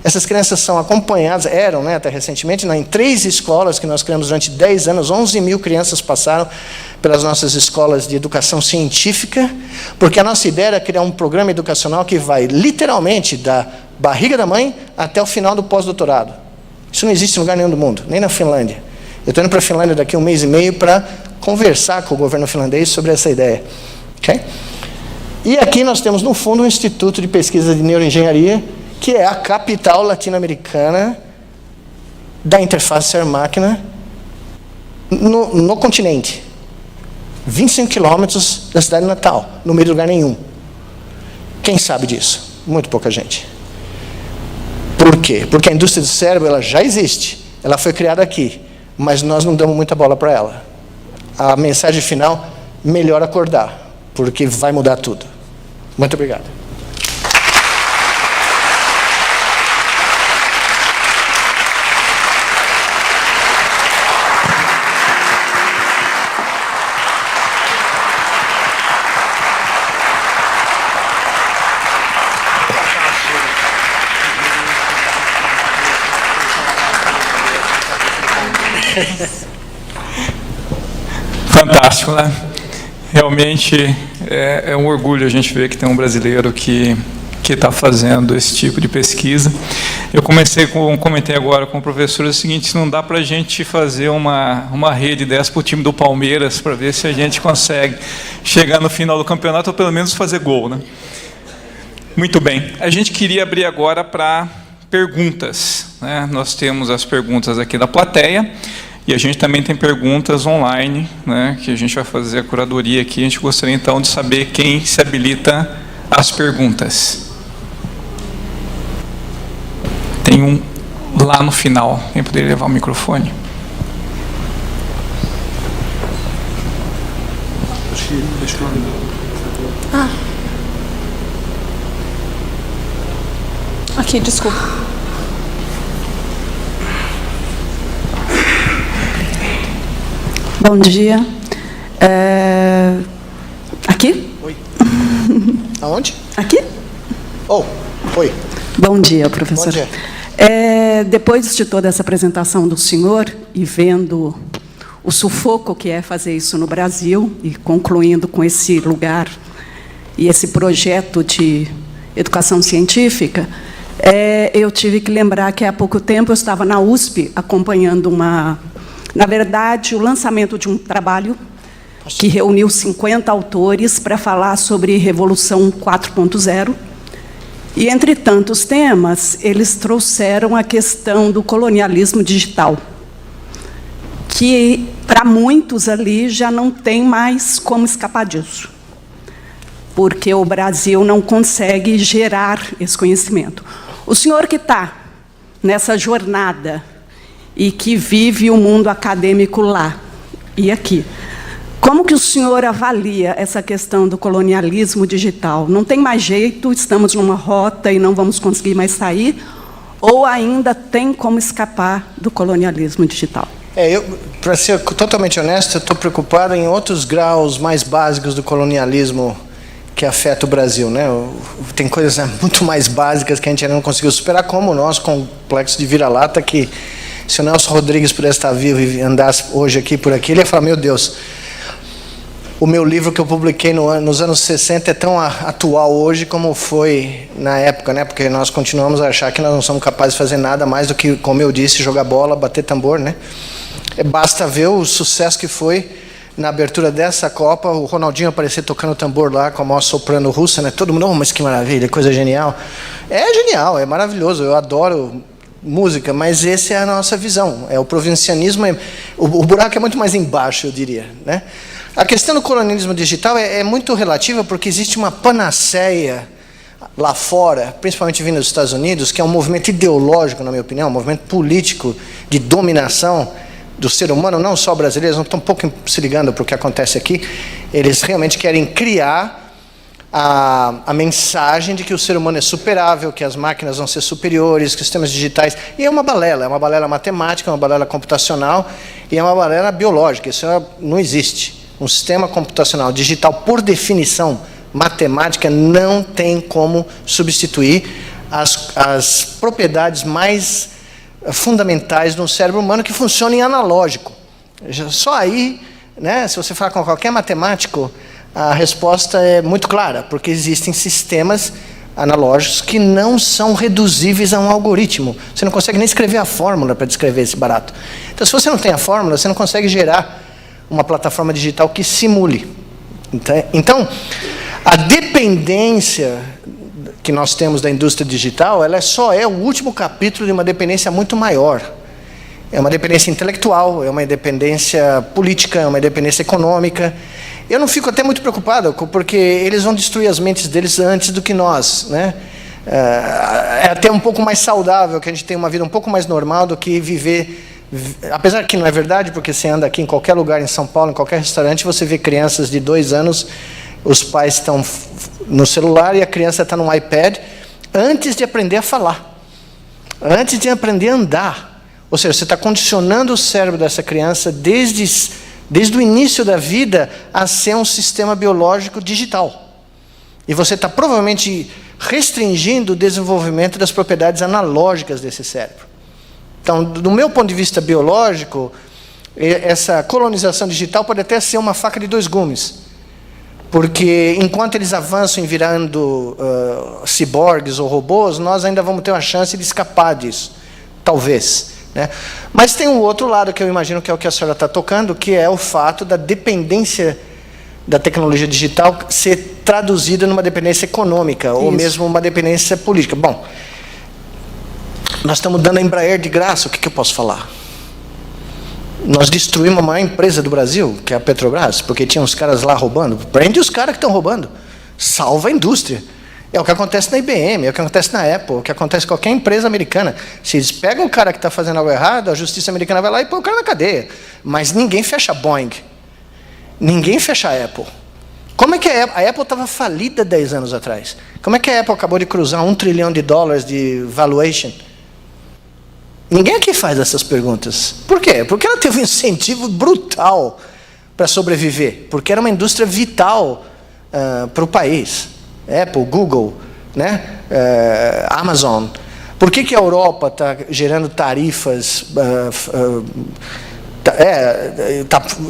Essas crianças são acompanhadas, até recentemente, em 3 escolas que nós criamos durante 10 anos, 11 mil crianças passaram pelas nossas escolas de educação científica, porque a nossa ideia era criar um programa educacional que vai literalmente da barriga da mãe até o final do pós-doutorado. Isso não existe em lugar nenhum do mundo, nem na Finlândia. Eu estou indo para a Finlândia daqui a 1 mês e meio para conversar com o governo finlandês sobre essa ideia. Okay? E aqui nós temos, no fundo, um Instituto de Pesquisa de Neuroengenharia, que é a capital latino-americana da interface cérebro-máquina no continente. 25 quilômetros da cidade de Natal, no meio de lugar nenhum. Quem sabe disso? Muito pouca gente. Por quê? Porque a indústria do cérebro ela já existe, ela foi criada aqui, mas nós não damos muita bola para ela. A mensagem final, melhor acordar, porque vai mudar tudo. Muito obrigado. Fantástico, né? Realmente é um orgulho a gente ver que tem um brasileiro que que está fazendo esse tipo de pesquisa. Eu comentei agora com o professor o seguinte: não dá para a gente fazer uma rede dessa para o time do Palmeiras, para ver se a gente consegue chegar no final do campeonato ou pelo menos fazer gol, né? Muito bem. A gente queria abrir agora para perguntas, né? Nós temos as perguntas aqui da plateia e a gente também tem perguntas online, né? Que a gente vai fazer a curadoria aqui. A gente gostaria então de saber quem se habilita às perguntas. Tem um lá no final. Quem poderia levar o microfone? Aqui, desculpa. Bom dia. Aqui? Oi. Aonde? Aqui? Oh, oi. Bom dia, professor. Bom dia. Depois de toda essa apresentação do senhor e vendo o sufoco que é fazer isso no Brasil e concluindo com esse lugar e esse projeto de educação científica, eu tive que lembrar que há pouco tempo eu estava na USP acompanhando na verdade, o lançamento de um trabalho que reuniu 50 autores para falar sobre Revolução 4.0. E, entre tantos temas, eles trouxeram a questão do colonialismo digital, que, para muitos ali, já não tem mais como escapar disso, porque o Brasil não consegue gerar esse conhecimento. O senhor que está nessa jornada e que vive o mundo acadêmico lá e aqui, como que o senhor avalia essa questão do colonialismo digital? Não tem mais jeito, estamos numa rota e não vamos conseguir mais sair? Ou ainda tem como escapar do colonialismo digital? Para ser totalmente honesto, eu estou preocupado em outros graus mais básicos do colonialismo que afeta o Brasil, né? Tem coisas muito mais básicas que a gente ainda não conseguiu superar, como o nosso complexo de vira-lata, que se o Nelson Rodrigues pudesse estar vivo e andasse hoje aqui por aqui, ele ia falar: meu Deus, o meu livro que eu publiquei nos anos 60 é tão atual hoje como foi na época, né? Porque nós continuamos a achar que nós não somos capazes de fazer nada mais do que, como eu disse, jogar bola, bater tambor, né? Basta ver o sucesso que foi na abertura dessa Copa, o Ronaldinho aparecer tocando tambor lá com a maior soprano russa, né? Todo mundo: oh, mas que maravilha, coisa genial. É genial, é maravilhoso, eu adoro música, mas essa é a nossa visão. O provincianismo, o buraco é muito mais embaixo, eu diria, né? A questão do colonialismo digital é muito relativa, porque existe uma panaceia lá fora, principalmente vindo dos Estados Unidos, que é um movimento ideológico, na minha opinião, um movimento político de dominação do ser humano, não só brasileiros, não estão um pouco se ligando para o que acontece aqui. Eles realmente querem criar a mensagem de que o ser humano é superável, que as máquinas vão ser superiores, que os sistemas digitais... E é uma balela matemática, é uma balela computacional e é uma balela biológica. Isso não existe. Um sistema computacional digital, por definição matemática, não tem como substituir as propriedades mais fundamentais de um cérebro humano, que funciona em analógico. Só aí, né, se você falar com qualquer matemático, a resposta é muito clara, porque existem sistemas analógicos que não são reduzíveis a um algoritmo. Você não consegue nem escrever a fórmula para descrever esse barato. Então, se você não tem a fórmula, você não consegue gerar uma plataforma digital que simule. Então, a dependência que nós temos da indústria digital, ela só é o último capítulo de uma dependência muito maior. É uma dependência intelectual, é uma dependência política, é uma dependência econômica. Eu não fico até muito preocupado, porque eles vão destruir as mentes deles antes do que nós, né? É até um pouco mais saudável que a gente tenha uma vida um pouco mais normal do que viver... Apesar que não é verdade, porque você anda aqui em qualquer lugar em São Paulo, em qualquer restaurante, você vê crianças de 2 anos, os pais estão no celular e a criança está no iPad, antes de aprender a falar, antes de aprender a andar. Ou seja, você está condicionando o cérebro dessa criança desde o início da vida a ser um sistema biológico digital. E você está provavelmente restringindo o desenvolvimento das propriedades analógicas desse cérebro. Então, do meu ponto de vista biológico, essa colonização digital pode até ser uma faca de 2 gumes. Porque enquanto eles avançam em virando ciborgues ou robôs, nós ainda vamos ter uma chance de escapar disso, talvez, né? Mas tem um outro lado que eu imagino que é o que a senhora está tocando, que é o fato da dependência da tecnologia digital ser traduzida numa dependência econômica, ou mesmo uma dependência política. Bom, nós estamos dando a Embraer de graça, o que eu posso falar? Nós destruímos a maior empresa do Brasil, que é a Petrobras, porque tinha uns caras lá roubando. Prende os caras que estão roubando. Salva a indústria. É o que acontece na IBM, é o que acontece na Apple, é o que acontece em qualquer empresa americana. Se eles pegam o cara que está fazendo algo errado, a justiça americana vai lá e põe o cara na cadeia. Mas ninguém fecha a Boeing. Ninguém fecha a Apple. Como é que a Apple estava falida 10 anos atrás? Como é que a Apple acabou de cruzar $1 trilhão de valuation? Ninguém aqui faz essas perguntas. Por quê? Porque ela teve um incentivo brutal para sobreviver. Porque era uma indústria vital para o país. Apple, Google, né? Amazon. Por que a Europa está gerando tarifas...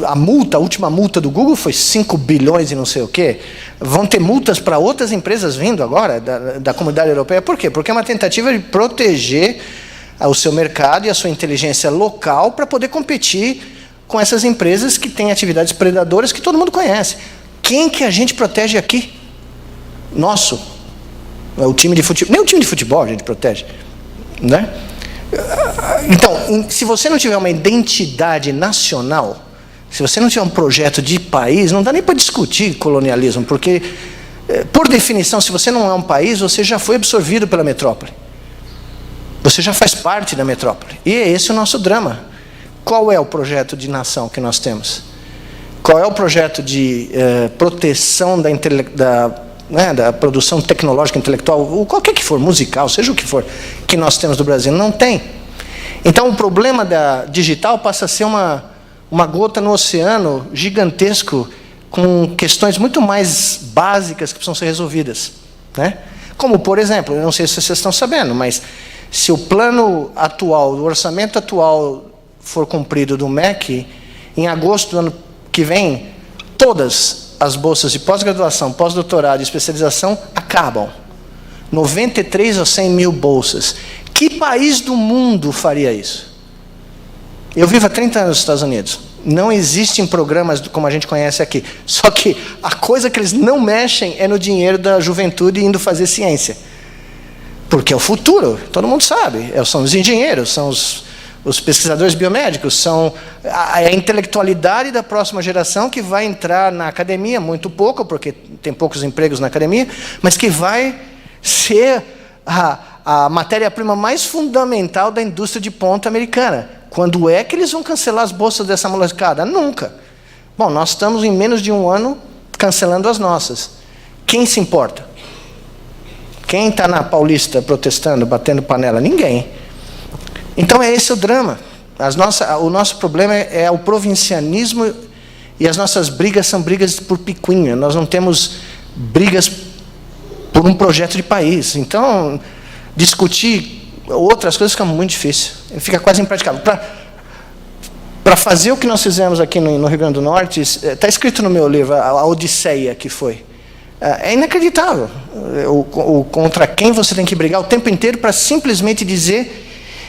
a última multa do Google foi 5 bilhões e não sei o quê. Vão ter multas para outras empresas vindo agora, da comunidade europeia. Por quê? Porque é uma tentativa de proteger o seu mercado e a sua inteligência local para poder competir com essas empresas que têm atividades predadoras que todo mundo conhece. Quem que a gente protege aqui? Nosso. O time de futebol. Nem o time de futebol a gente protege, né? Então, se você não tiver uma identidade nacional, se você não tiver um projeto de país, não dá nem para discutir colonialismo, porque, por definição, se você não é um país, você já foi absorvido pela metrópole. Você já faz parte da metrópole. E é esse o nosso drama. Qual é o projeto de nação que nós temos? Qual é o projeto de proteção da produção tecnológica, intelectual, ou qualquer que for, musical, seja o que for, que nós temos do Brasil? Não tem. Então, o problema da digital passa a ser uma gota no oceano gigantesco, com questões muito mais básicas que precisam ser resolvidas, né? Como, por exemplo, eu não sei se vocês estão sabendo, mas se o plano atual, o orçamento atual for cumprido do MEC, em agosto do ano que vem, todas as bolsas de pós-graduação, pós-doutorado e especialização acabam. 93 ou 100 mil bolsas. Que país do mundo faria isso? Eu vivo há 30 anos nos Estados Unidos. Não existem programas como a gente conhece aqui. Só que a coisa que eles não mexem é no dinheiro da juventude indo fazer ciência. Porque é o futuro, todo mundo sabe. São os engenheiros, são os pesquisadores biomédicos, são a intelectualidade da próxima geração que vai entrar na academia, muito pouco, porque tem poucos empregos na academia, mas que vai ser a matéria-prima mais fundamental da indústria de ponta americana. Quando é que eles vão cancelar as bolsas dessa molecada? Nunca. Bom, nós estamos em menos de um ano cancelando as nossas. Quem se importa? Quem está na Paulista protestando, batendo panela? Ninguém. Então é esse o drama. O nosso problema é o provincianismo e as nossas brigas são brigas por picuinha. Nós não temos brigas por um projeto de país. Então, discutir outras coisas fica muito difícil. Fica quase impraticável. Para fazer o que nós fizemos aqui no Rio Grande do Norte, está escrito no meu livro, a Odisseia que foi. É inacreditável contra quem você tem que brigar o tempo inteiro para simplesmente dizer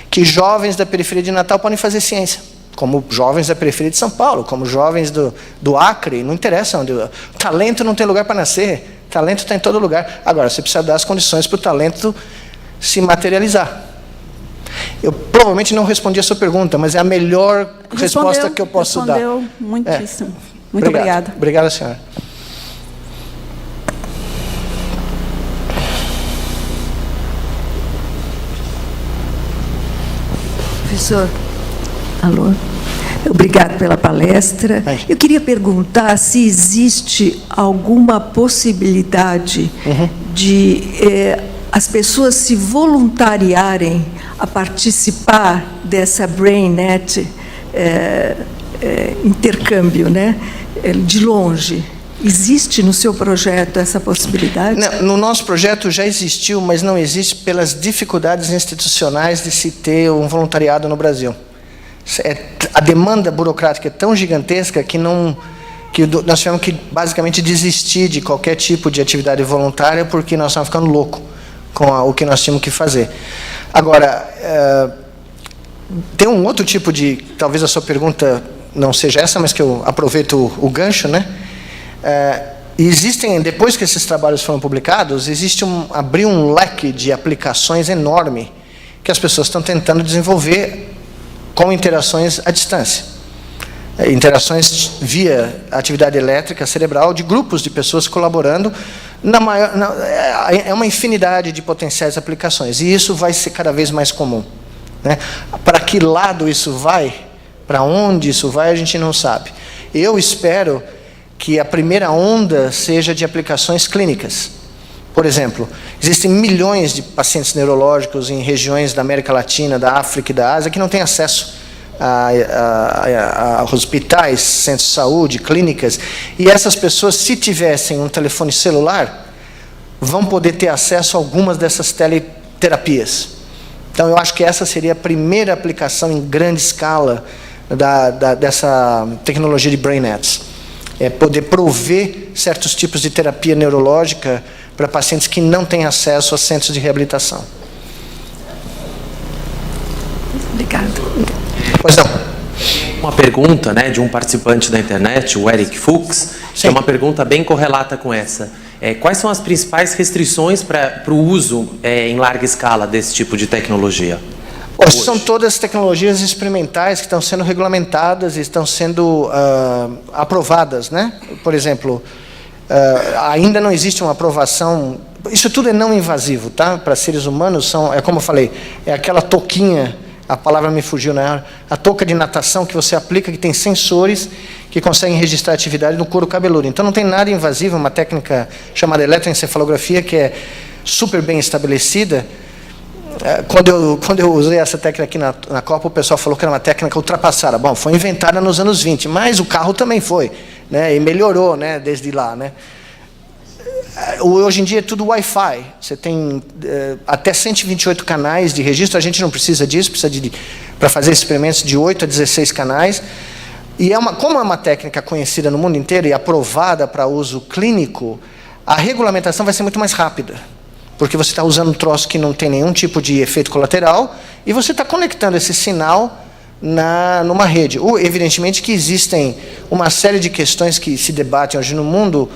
que jovens da periferia de Natal podem fazer ciência, como jovens da periferia de São Paulo, como jovens do Acre, não interessa onde. Talento não tem lugar para nascer, talento está em todo lugar. Agora, você precisa dar as condições para o talento se materializar. Eu provavelmente não respondi a sua pergunta, mas é a melhor resposta que eu posso dar. Respondeu muitíssimo. Muito obrigada. Obrigado, senhora. Professor, alô? Obrigado pela palestra. Eu queria perguntar se existe alguma possibilidade de as pessoas se voluntariarem a participar dessa BrainNet intercâmbio, né? De longe. Existe no seu projeto essa possibilidade? Não, no nosso projeto já existiu, mas não existe pelas dificuldades institucionais de se ter um voluntariado no Brasil. A demanda burocrática é tão gigantesca que que nós tivemos que basicamente desistir de qualquer tipo de atividade voluntária porque nós estávamos ficando loucos com o que nós tínhamos que fazer. Agora, tem um outro tipo de, talvez a sua pergunta não seja essa, mas que eu aproveito o gancho, né? Existem, depois que esses trabalhos foram publicados, abriu um leque de aplicações enorme que as pessoas estão tentando desenvolver com interações à distância. Interações via atividade elétrica cerebral de grupos de pessoas colaborando. É uma infinidade de potenciais aplicações, e isso vai ser cada vez mais comum, né? Para que lado isso vai, para onde isso vai, a gente não sabe. Eu espero que a primeira onda seja de aplicações clínicas. Por exemplo, existem milhões de pacientes neurológicos em regiões da América Latina, da África e da Ásia que não têm acesso a hospitais, centros de saúde, clínicas, e essas pessoas, se tivessem um telefone celular, vão poder ter acesso a algumas dessas teleterapias. Então, eu acho que essa seria a primeira aplicação em grande escala dessa tecnologia de Brain Nets. É poder prover certos tipos de terapia neurológica para pacientes que não têm acesso a centros de reabilitação. Obrigada. Pois não. Uma pergunta, né, de um participante da internet, o Eric Fuchs, que é uma pergunta bem correlata com essa. Quais são as principais restrições para o uso em larga escala desse tipo de tecnologia? São todas tecnologias experimentais que estão sendo regulamentadas e estão sendo aprovadas, né? Por exemplo, ainda não existe uma aprovação. Isso tudo é não invasivo, tá? Para seres humanos é como eu falei, é aquela touquinha. A palavra me fugiu na hora. A touca de natação que você aplica, que tem sensores que conseguem registrar a atividade no couro cabeludo. Então não tem nada invasivo, uma técnica chamada eletroencefalografia que é super bem estabelecida. Quando eu usei essa técnica aqui na Copa, o pessoal falou que era uma técnica ultrapassada. Bom, foi inventada nos anos 20, mas o carro também foi, né? E melhorou, né, desde lá, né? Hoje em dia é tudo Wi-Fi. Você tem até 128 canais de registro. A gente não precisa disso, precisa para fazer experimentos de 8 a 16 canais. E como é uma técnica conhecida no mundo inteiro e aprovada para uso clínico, a regulamentação vai ser muito mais rápida. Porque você está usando um troço que não tem nenhum tipo de efeito colateral e você está conectando esse sinal numa rede. Evidentemente que existem uma série de questões que se debatem hoje no mundo,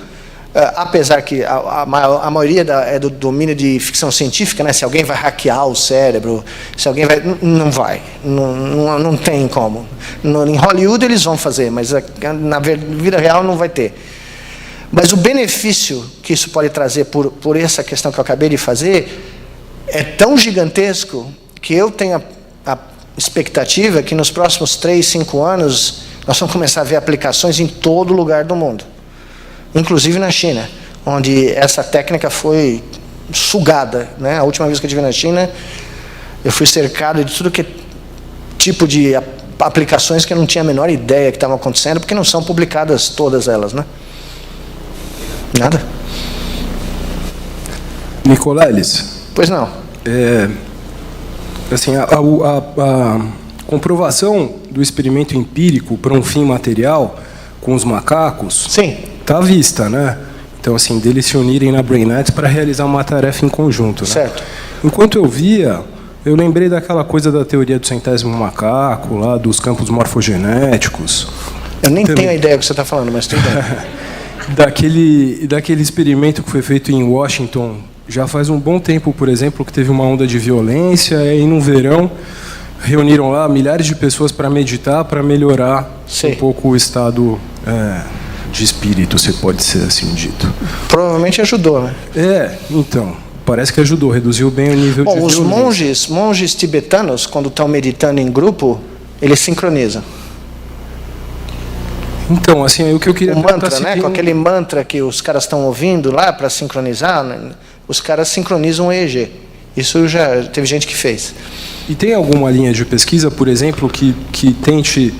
apesar que a maioria é do domínio de ficção científica, né? Se alguém vai hackear o cérebro, se alguém vai... Não vai. Não tem como. Em Hollywood eles vão fazer, mas na vida real não vai ter. Mas o benefício que isso pode trazer por essa questão que eu acabei de fazer é tão gigantesco que eu tenho a expectativa que nos próximos 3, 5 anos nós vamos começar a ver aplicações em todo lugar do mundo. Inclusive na China, onde essa técnica foi sugada, né? A última vez que eu estive na China, eu fui cercado de tudo que é tipo de aplicações que eu não tinha a menor ideia que estavam acontecendo, porque não são publicadas todas elas, né? Nada. Nicoleles. Pois não. Assim, a comprovação do experimento empírico para um fim material com os macacos... Sim. Está à vista, né? Então, assim, deles se unirem na BrainNet para realizar uma tarefa em conjunto, né? Certo. Enquanto eu via, eu lembrei daquela coisa da teoria do centésimo macaco, lá dos campos morfogenéticos. Eu nem tenho a ideia do que você está falando, mas tudo bem. daquele experimento que foi feito em Washington, já faz um bom tempo, por exemplo, que teve uma onda de violência, e no verão reuniram lá milhares de pessoas para meditar, para melhorar um pouco o estado... de espírito, se pode ser assim dito. Provavelmente ajudou, né? Então, parece que ajudou, reduziu bem o nível de violência. Os monges tibetanos, quando estão meditando em grupo, eles sincronizam. Então, assim, o que eu queria perguntar... O mantra, né? Com aquele mantra que os caras estão ouvindo lá para sincronizar, né? Os caras sincronizam o EEG. Isso já teve gente que fez. E tem alguma linha de pesquisa, por exemplo, que tente...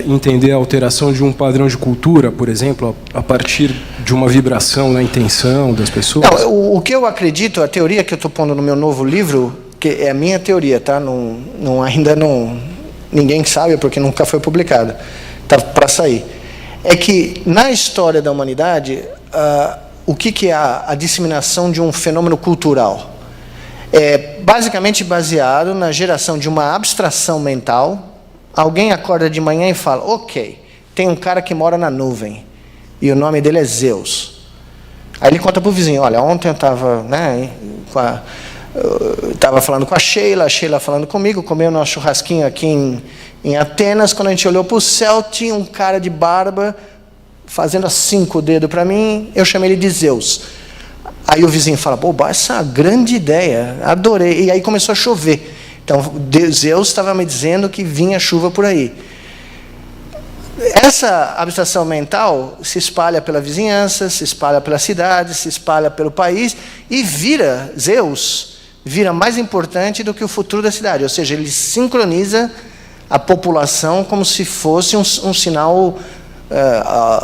entender a alteração de um padrão de cultura, por exemplo, a partir de uma vibração na intenção das pessoas? Não, o que eu acredito, a teoria que eu estou pondo no meu novo livro, que é a minha teoria, tá? Ainda não, ninguém sabe porque nunca foi publicada, está para sair. é que, na história da humanidade, o que é a disseminação de um fenômeno cultural? É basicamente baseado na geração de uma abstração mental. Alguém acorda de manhã e fala, ok, tem um cara que mora na nuvem, e o nome dele é Zeus. Aí ele conta para o vizinho, olha, ontem eu estava falando com a Sheila falando comigo, comeu nosso churrasquinho aqui em Atenas, quando a gente olhou para o céu, tinha um cara de barba fazendo assim com o dedo para mim, eu chamei ele de Zeus. Aí o vizinho fala, pô, essa é uma grande ideia, adorei. E aí começou a chover. Então, Zeus estava me dizendo que vinha chuva por aí. Essa abstração mental se espalha pela vizinhança, se espalha pela cidade, se espalha pelo país, e Zeus vira mais importante do que o futuro da cidade. Ou seja, ele sincroniza a população como se fosse um sinal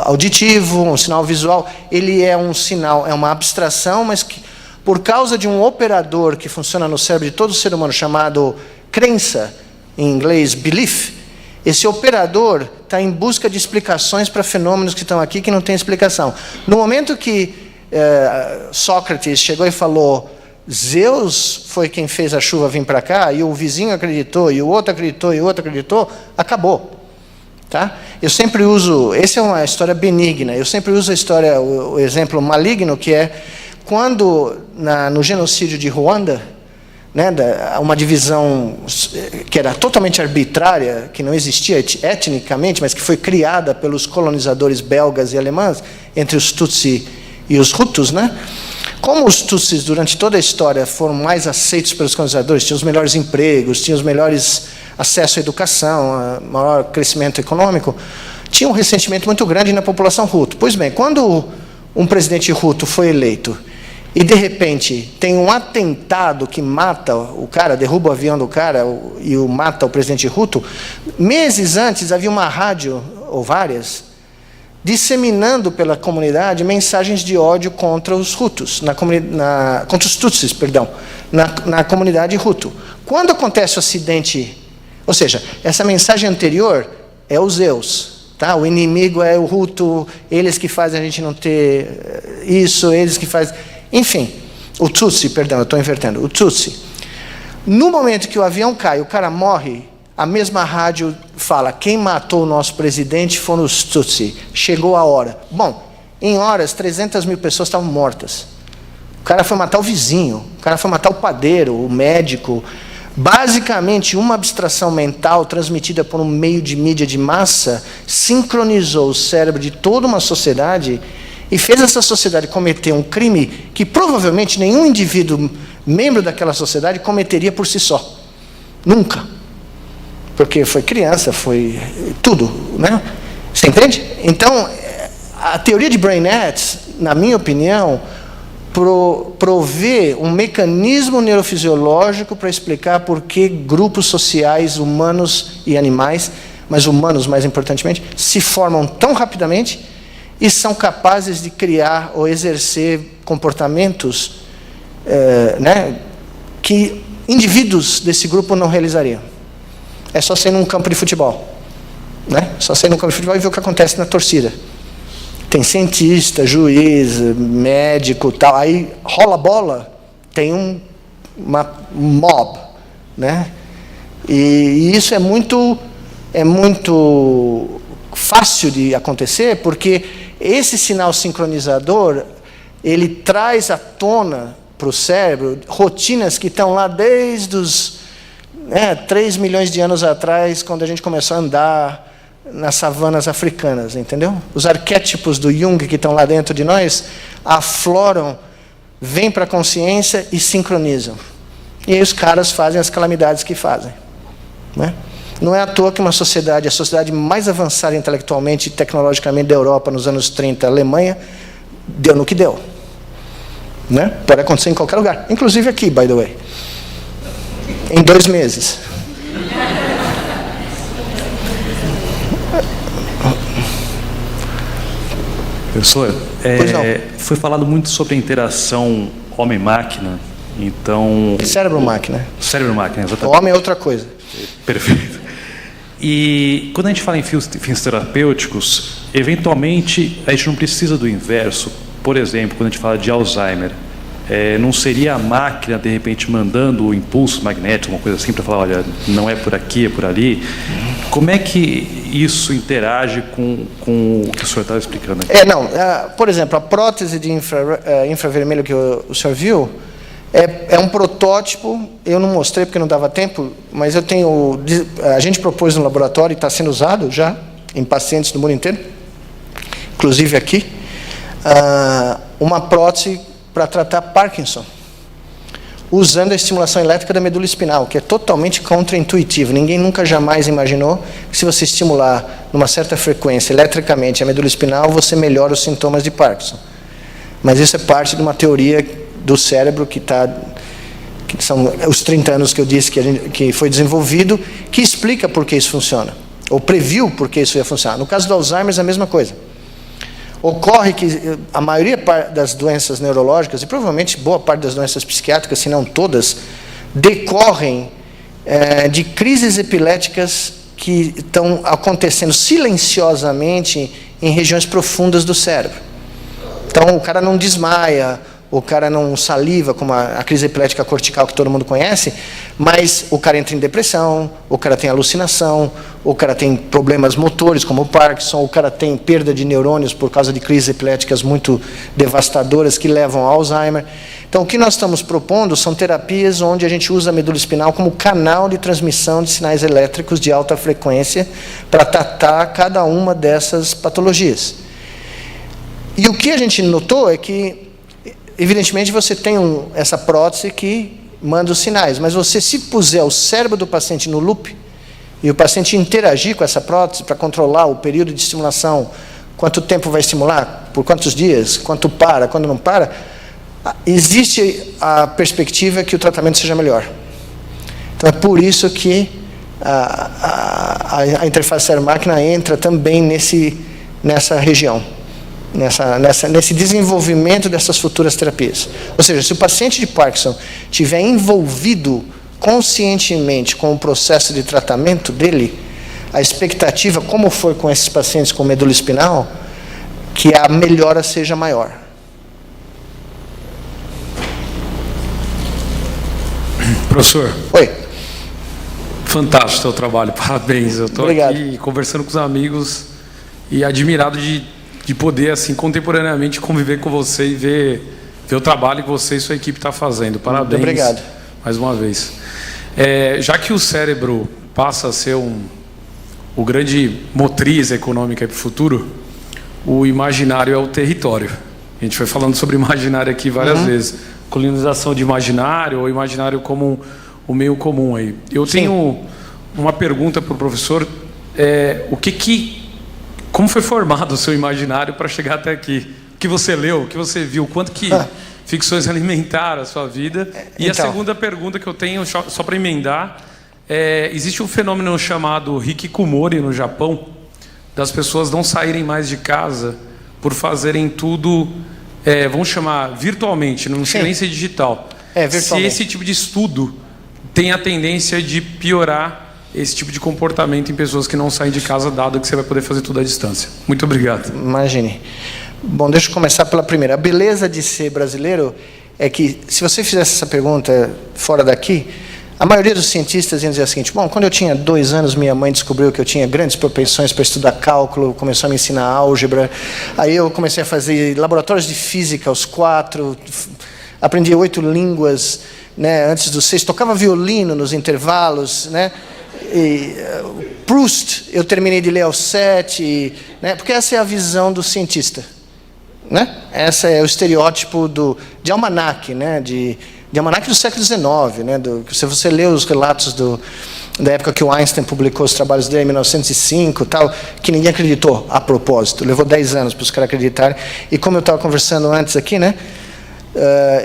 auditivo, um sinal visual. Ele é um sinal, é uma abstração, mas que, por causa de um operador que funciona no cérebro de todo ser humano, chamado crença, em inglês belief, esse operador está em busca de explicações para fenômenos que estão aqui que não tem explicação. No momento que Sócrates chegou e falou, Zeus foi quem fez a chuva vir para cá, e o vizinho acreditou, e o outro acreditou, e o outro acreditou, acabou. Tá? Eu sempre uso, essa é uma história benigna, eu sempre uso o exemplo maligno, que é quando, no genocídio de Ruanda, né, uma divisão que era totalmente arbitrária, que não existia etnicamente, mas que foi criada pelos colonizadores belgas e alemães, entre os Tutsi e os Hutus, né? Como os Tutsis, durante toda a história, foram mais aceitos pelos colonizadores, tinham os melhores empregos, tinham os melhores acesso à educação, maior crescimento econômico, tinha um ressentimento muito grande na população Hutu. Pois bem, quando um presidente Hutu foi eleito e, de repente, tem um atentado que mata o cara, derruba o avião do cara e mata o presidente Hutu, meses antes havia uma rádio, ou várias, disseminando pela comunidade mensagens de ódio contra os Hutus, contra os Tutsis, perdão, na comunidade Hutu. Quando acontece o acidente, ou seja, essa mensagem anterior é o Zeus, tá? O inimigo é o Hutu, eles que fazem a gente não ter isso, eles que fazem... Enfim, o Tutsi, perdão, eu estou invertendo, o Tutsi. No momento que o avião cai, o cara morre, a mesma rádio fala, quem matou o nosso presidente foram os Tutsi. Chegou a hora. Bom, em horas, 300 mil pessoas estavam mortas. O cara foi matar o vizinho, o cara foi matar o padeiro, o médico. Basicamente, uma abstração mental transmitida por um meio de mídia de massa sincronizou o cérebro de toda uma sociedade e fez essa sociedade cometer um crime que provavelmente nenhum indivíduo membro daquela sociedade cometeria por si só. Nunca. Porque foi criança, foi tudo, né? Você entende? Então, a teoria de Brainnet, na minha opinião, provê um mecanismo neurofisiológico para explicar por que grupos sociais, humanos e animais, mas humanos mais importantemente, se formam tão rapidamente e são capazes de criar ou exercer comportamentos né, que indivíduos desse grupo não realizariam. É só sair num campo de futebol. Né? Só sair num campo de futebol e ver o que acontece na torcida. Tem cientista, juiz, médico, tal. Aí rola a bola, tem um mob. Né? E isso é muito fácil de acontecer, porque esse sinal sincronizador, ele traz à tona para o cérebro rotinas que estão lá desde os 3 milhões de anos atrás, quando a gente começou a andar nas savanas africanas, entendeu? Os arquétipos do Jung que estão lá dentro de nós afloram, vêm para a consciência e sincronizam. E aí os caras fazem as calamidades que fazem. Né? Não é à toa que a sociedade mais avançada intelectualmente e tecnologicamente da Europa nos anos 30, a Alemanha, deu no que deu. Né? Pode acontecer em qualquer lugar, inclusive aqui, by the way. Em 2 meses. Professor, foi falado muito sobre a interação homem-máquina, então... Cérebro-máquina. Cérebro-máquina, exatamente. O homem é outra coisa. Perfeito. E quando a gente fala em fins terapêuticos, eventualmente a gente não precisa do inverso. Por exemplo, quando a gente fala de Alzheimer, não seria a máquina, de repente, mandando o impulso magnético, uma coisa assim, para falar, olha, não é por aqui, é por ali. Como é que isso interage com o que o senhor estava explicando aqui? Por exemplo, a prótese de infravermelho que o senhor viu é um protótipo. Eu não mostrei porque não dava tempo, mas a gente propôs no laboratório e está sendo usado já em pacientes do mundo inteiro, inclusive aqui, uma prótese para tratar Parkinson, usando a estimulação elétrica da medula espinal, que é totalmente contraintuitivo. Ninguém nunca jamais imaginou que se você estimular numa certa frequência eletricamente a medula espinal, você melhora os sintomas de Parkinson. Mas isso é parte de uma teoria do cérebro que são os 30 anos que eu disse que foi desenvolvido, que explica por que isso funciona, ou previu por que isso ia funcionar. No caso do Alzheimer, é a mesma coisa. Ocorre que a maioria das doenças neurológicas, e provavelmente boa parte das doenças psiquiátricas, se não todas, decorrem de crises epiléticas que estão acontecendo silenciosamente em regiões profundas do cérebro. Então, o cara não desmaia, o cara não saliva, como a crise epilética cortical que todo mundo conhece, mas o cara entra em depressão, o cara tem alucinação, o cara tem problemas motores, como o Parkinson, o cara tem perda de neurônios por causa de crises epiléticas muito devastadoras que levam ao Alzheimer. Então, o que nós estamos propondo são terapias onde a gente usa a medula espinal como canal de transmissão de sinais elétricos de alta frequência para tratar cada uma dessas patologias. E o que a gente notou é que, evidentemente, você tem essa prótese que manda os sinais, mas você, se puser o cérebro do paciente no loop e o paciente interagir com essa prótese para controlar o período de estimulação, quanto tempo vai estimular, por quantos dias, quanto para, quando não para, existe a perspectiva que o tratamento seja melhor. Então, é por isso que a interface cérebro-máquina entra também nessa região. Nesse desenvolvimento dessas futuras terapias. Ou seja, se o paciente de Parkinson estiver envolvido conscientemente com o processo de tratamento dele, a expectativa, como foi com esses pacientes com medula espinal, que a melhora seja maior. Professor. Oi. Fantástico o seu trabalho, parabéns. Eu estou aqui conversando com os amigos e admirado de poder, assim, contemporaneamente conviver com você e ver o trabalho que você e sua equipe está fazendo. Parabéns. Muito obrigado. Mais uma vez. Já que o cérebro passa a ser o grande motriz econômica para o futuro, o imaginário é o território. A gente foi falando sobre imaginário aqui várias vezes. Colonização de imaginário, ou imaginário como o meio comum aí. Eu tenho uma pergunta para o professor. Como foi formado o seu imaginário para chegar até aqui? O que você leu, o que você viu, quanto que ficções alimentaram a sua vida? E a segunda pergunta que eu tenho, só para emendar, existe um fenômeno chamado hikikomori no Japão, das pessoas não saírem mais de casa por fazerem tudo, vamos chamar virtualmente, não sei nem se é digital. Se esse tipo de estudo tem a tendência de piorar esse tipo de comportamento em pessoas que não saem de casa, dado que você vai poder fazer tudo à distância. Muito obrigado. Imagine. Bom, deixa eu começar pela primeira. A beleza de ser brasileiro é que, se você fizesse essa pergunta fora daqui, a maioria dos cientistas iam dizer o seguinte: bom, quando eu tinha 2 anos, minha mãe descobriu que eu tinha grandes propensões para estudar cálculo, começou a me ensinar álgebra, aí eu comecei a fazer laboratórios de física aos 4, aprendi 8 línguas, né, antes dos 6, tocava violino nos intervalos, né? Proust, eu terminei de ler aos 7, né? Porque essa é a visão do cientista, né? Essa é o estereótipo de almanaque, né? De almanaque do século XIX, né? Se você lê os relatos da época que o Einstein publicou os trabalhos dele em 1905, tal, que ninguém acreditou a propósito, levou 10 anos para os caras acreditarem. E como eu estava conversando antes aqui, né?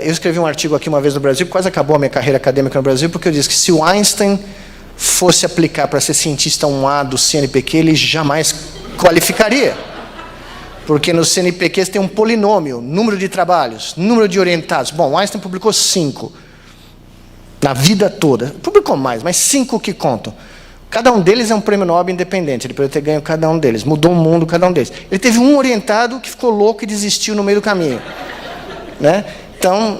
Eu escrevi um artigo aqui uma vez no Brasil, quase acabou a minha carreira acadêmica no Brasil, porque eu disse que se o Einstein fosse aplicar para ser cientista 1A do CNPq, ele jamais qualificaria. Porque no CNPq tem um polinômio, número de trabalhos, número de orientados. Bom, Einstein publicou 5 na vida toda. Publicou mais, mas 5 que contam. Cada um deles é um prêmio Nobel independente, ele poderia ter ganho cada um deles, mudou o mundo cada um deles. Ele teve um orientado que ficou louco e desistiu no meio do caminho. Né? Então,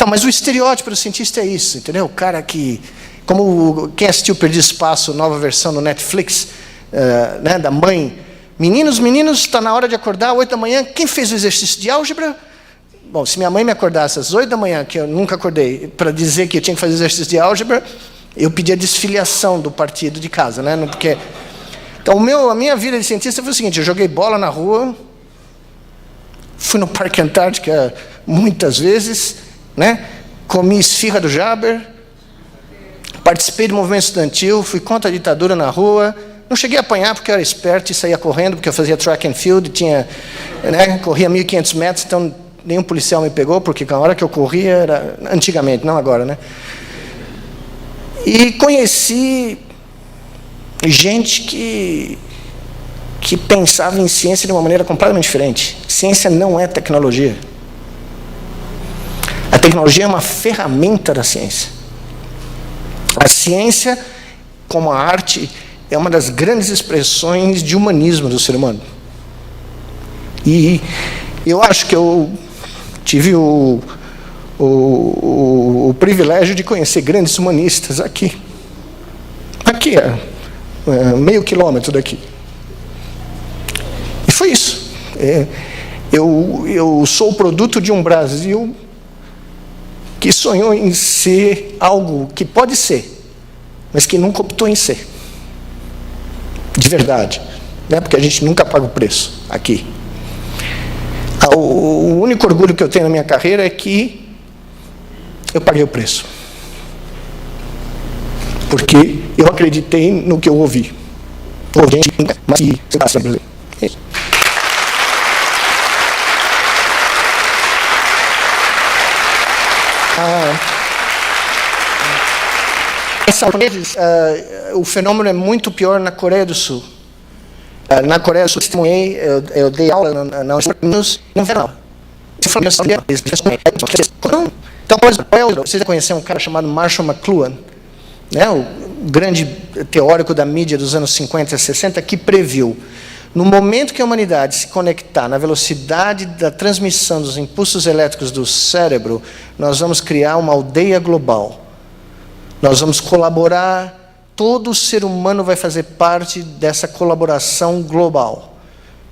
mas o estereótipo do cientista é isso, entendeu? O cara que, como quem assistiu Perdido Espaço, nova versão no Netflix, né, da mãe, meninos, está na hora de acordar, 8 da manhã, quem fez o exercício de álgebra? Bom, se minha mãe me acordasse às 8 da manhã, que eu nunca acordei, para dizer que eu tinha que fazer exercício de álgebra, eu pedia desfiliação do partido de casa, né? Porque... Então, a minha vida de cientista foi o seguinte: eu joguei bola na rua, fui no Parque Antártica muitas vezes, né? Comi esfirra do Jaber, participei do movimento estudantil, fui contra a ditadura na rua. Não cheguei a apanhar porque eu era esperto e saía correndo, porque eu fazia track and field, né? Corria 1.500 metros, então nenhum policial me pegou, porque a hora que eu corria era antigamente, não agora, né? E conheci gente que pensava em ciência de uma maneira completamente diferente. Ciência não é tecnologia. A tecnologia é uma ferramenta da ciência. A ciência, como a arte, é uma das grandes expressões de humanismo do ser humano. E eu acho que eu tive o privilégio de conhecer grandes humanistas aqui. Aqui, meio quilômetro daqui. E foi isso. Eu sou o produto de um Brasil que sonhou em ser algo que pode ser, mas que nunca optou em ser. De verdade. Né? Porque a gente nunca paga o preço aqui. O único orgulho que eu tenho na minha carreira é que eu paguei o preço. Porque eu acreditei no que eu ouvi. Mas o fenômeno é muito pior na Coreia do Sul. Na Coreia do Sul, eu dei aula na universidade, não era aula. Então, vocês conhecem um cara chamado Marshall McLuhan, né, o grande teórico da mídia dos anos 50 e 60, que previu, no momento que a humanidade se conectar na velocidade da transmissão dos impulsos elétricos do cérebro, nós vamos criar uma aldeia global. Nós vamos colaborar, todo ser humano vai fazer parte dessa colaboração global,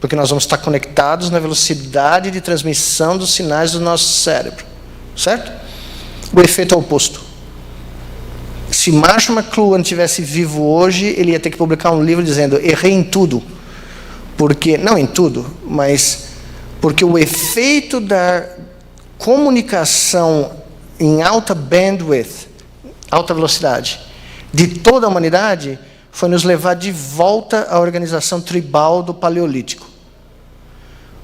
porque nós vamos estar conectados na velocidade de transmissão dos sinais do nosso cérebro, certo? O efeito é o oposto. Se Marshall McLuhan tivesse vivo hoje, ele ia ter que publicar um livro dizendo: errei em tudo, porque não em tudo, mas porque o efeito da comunicação em alta bandwidth, alta velocidade, de toda a humanidade, foi nos levar de volta à organização tribal do Paleolítico.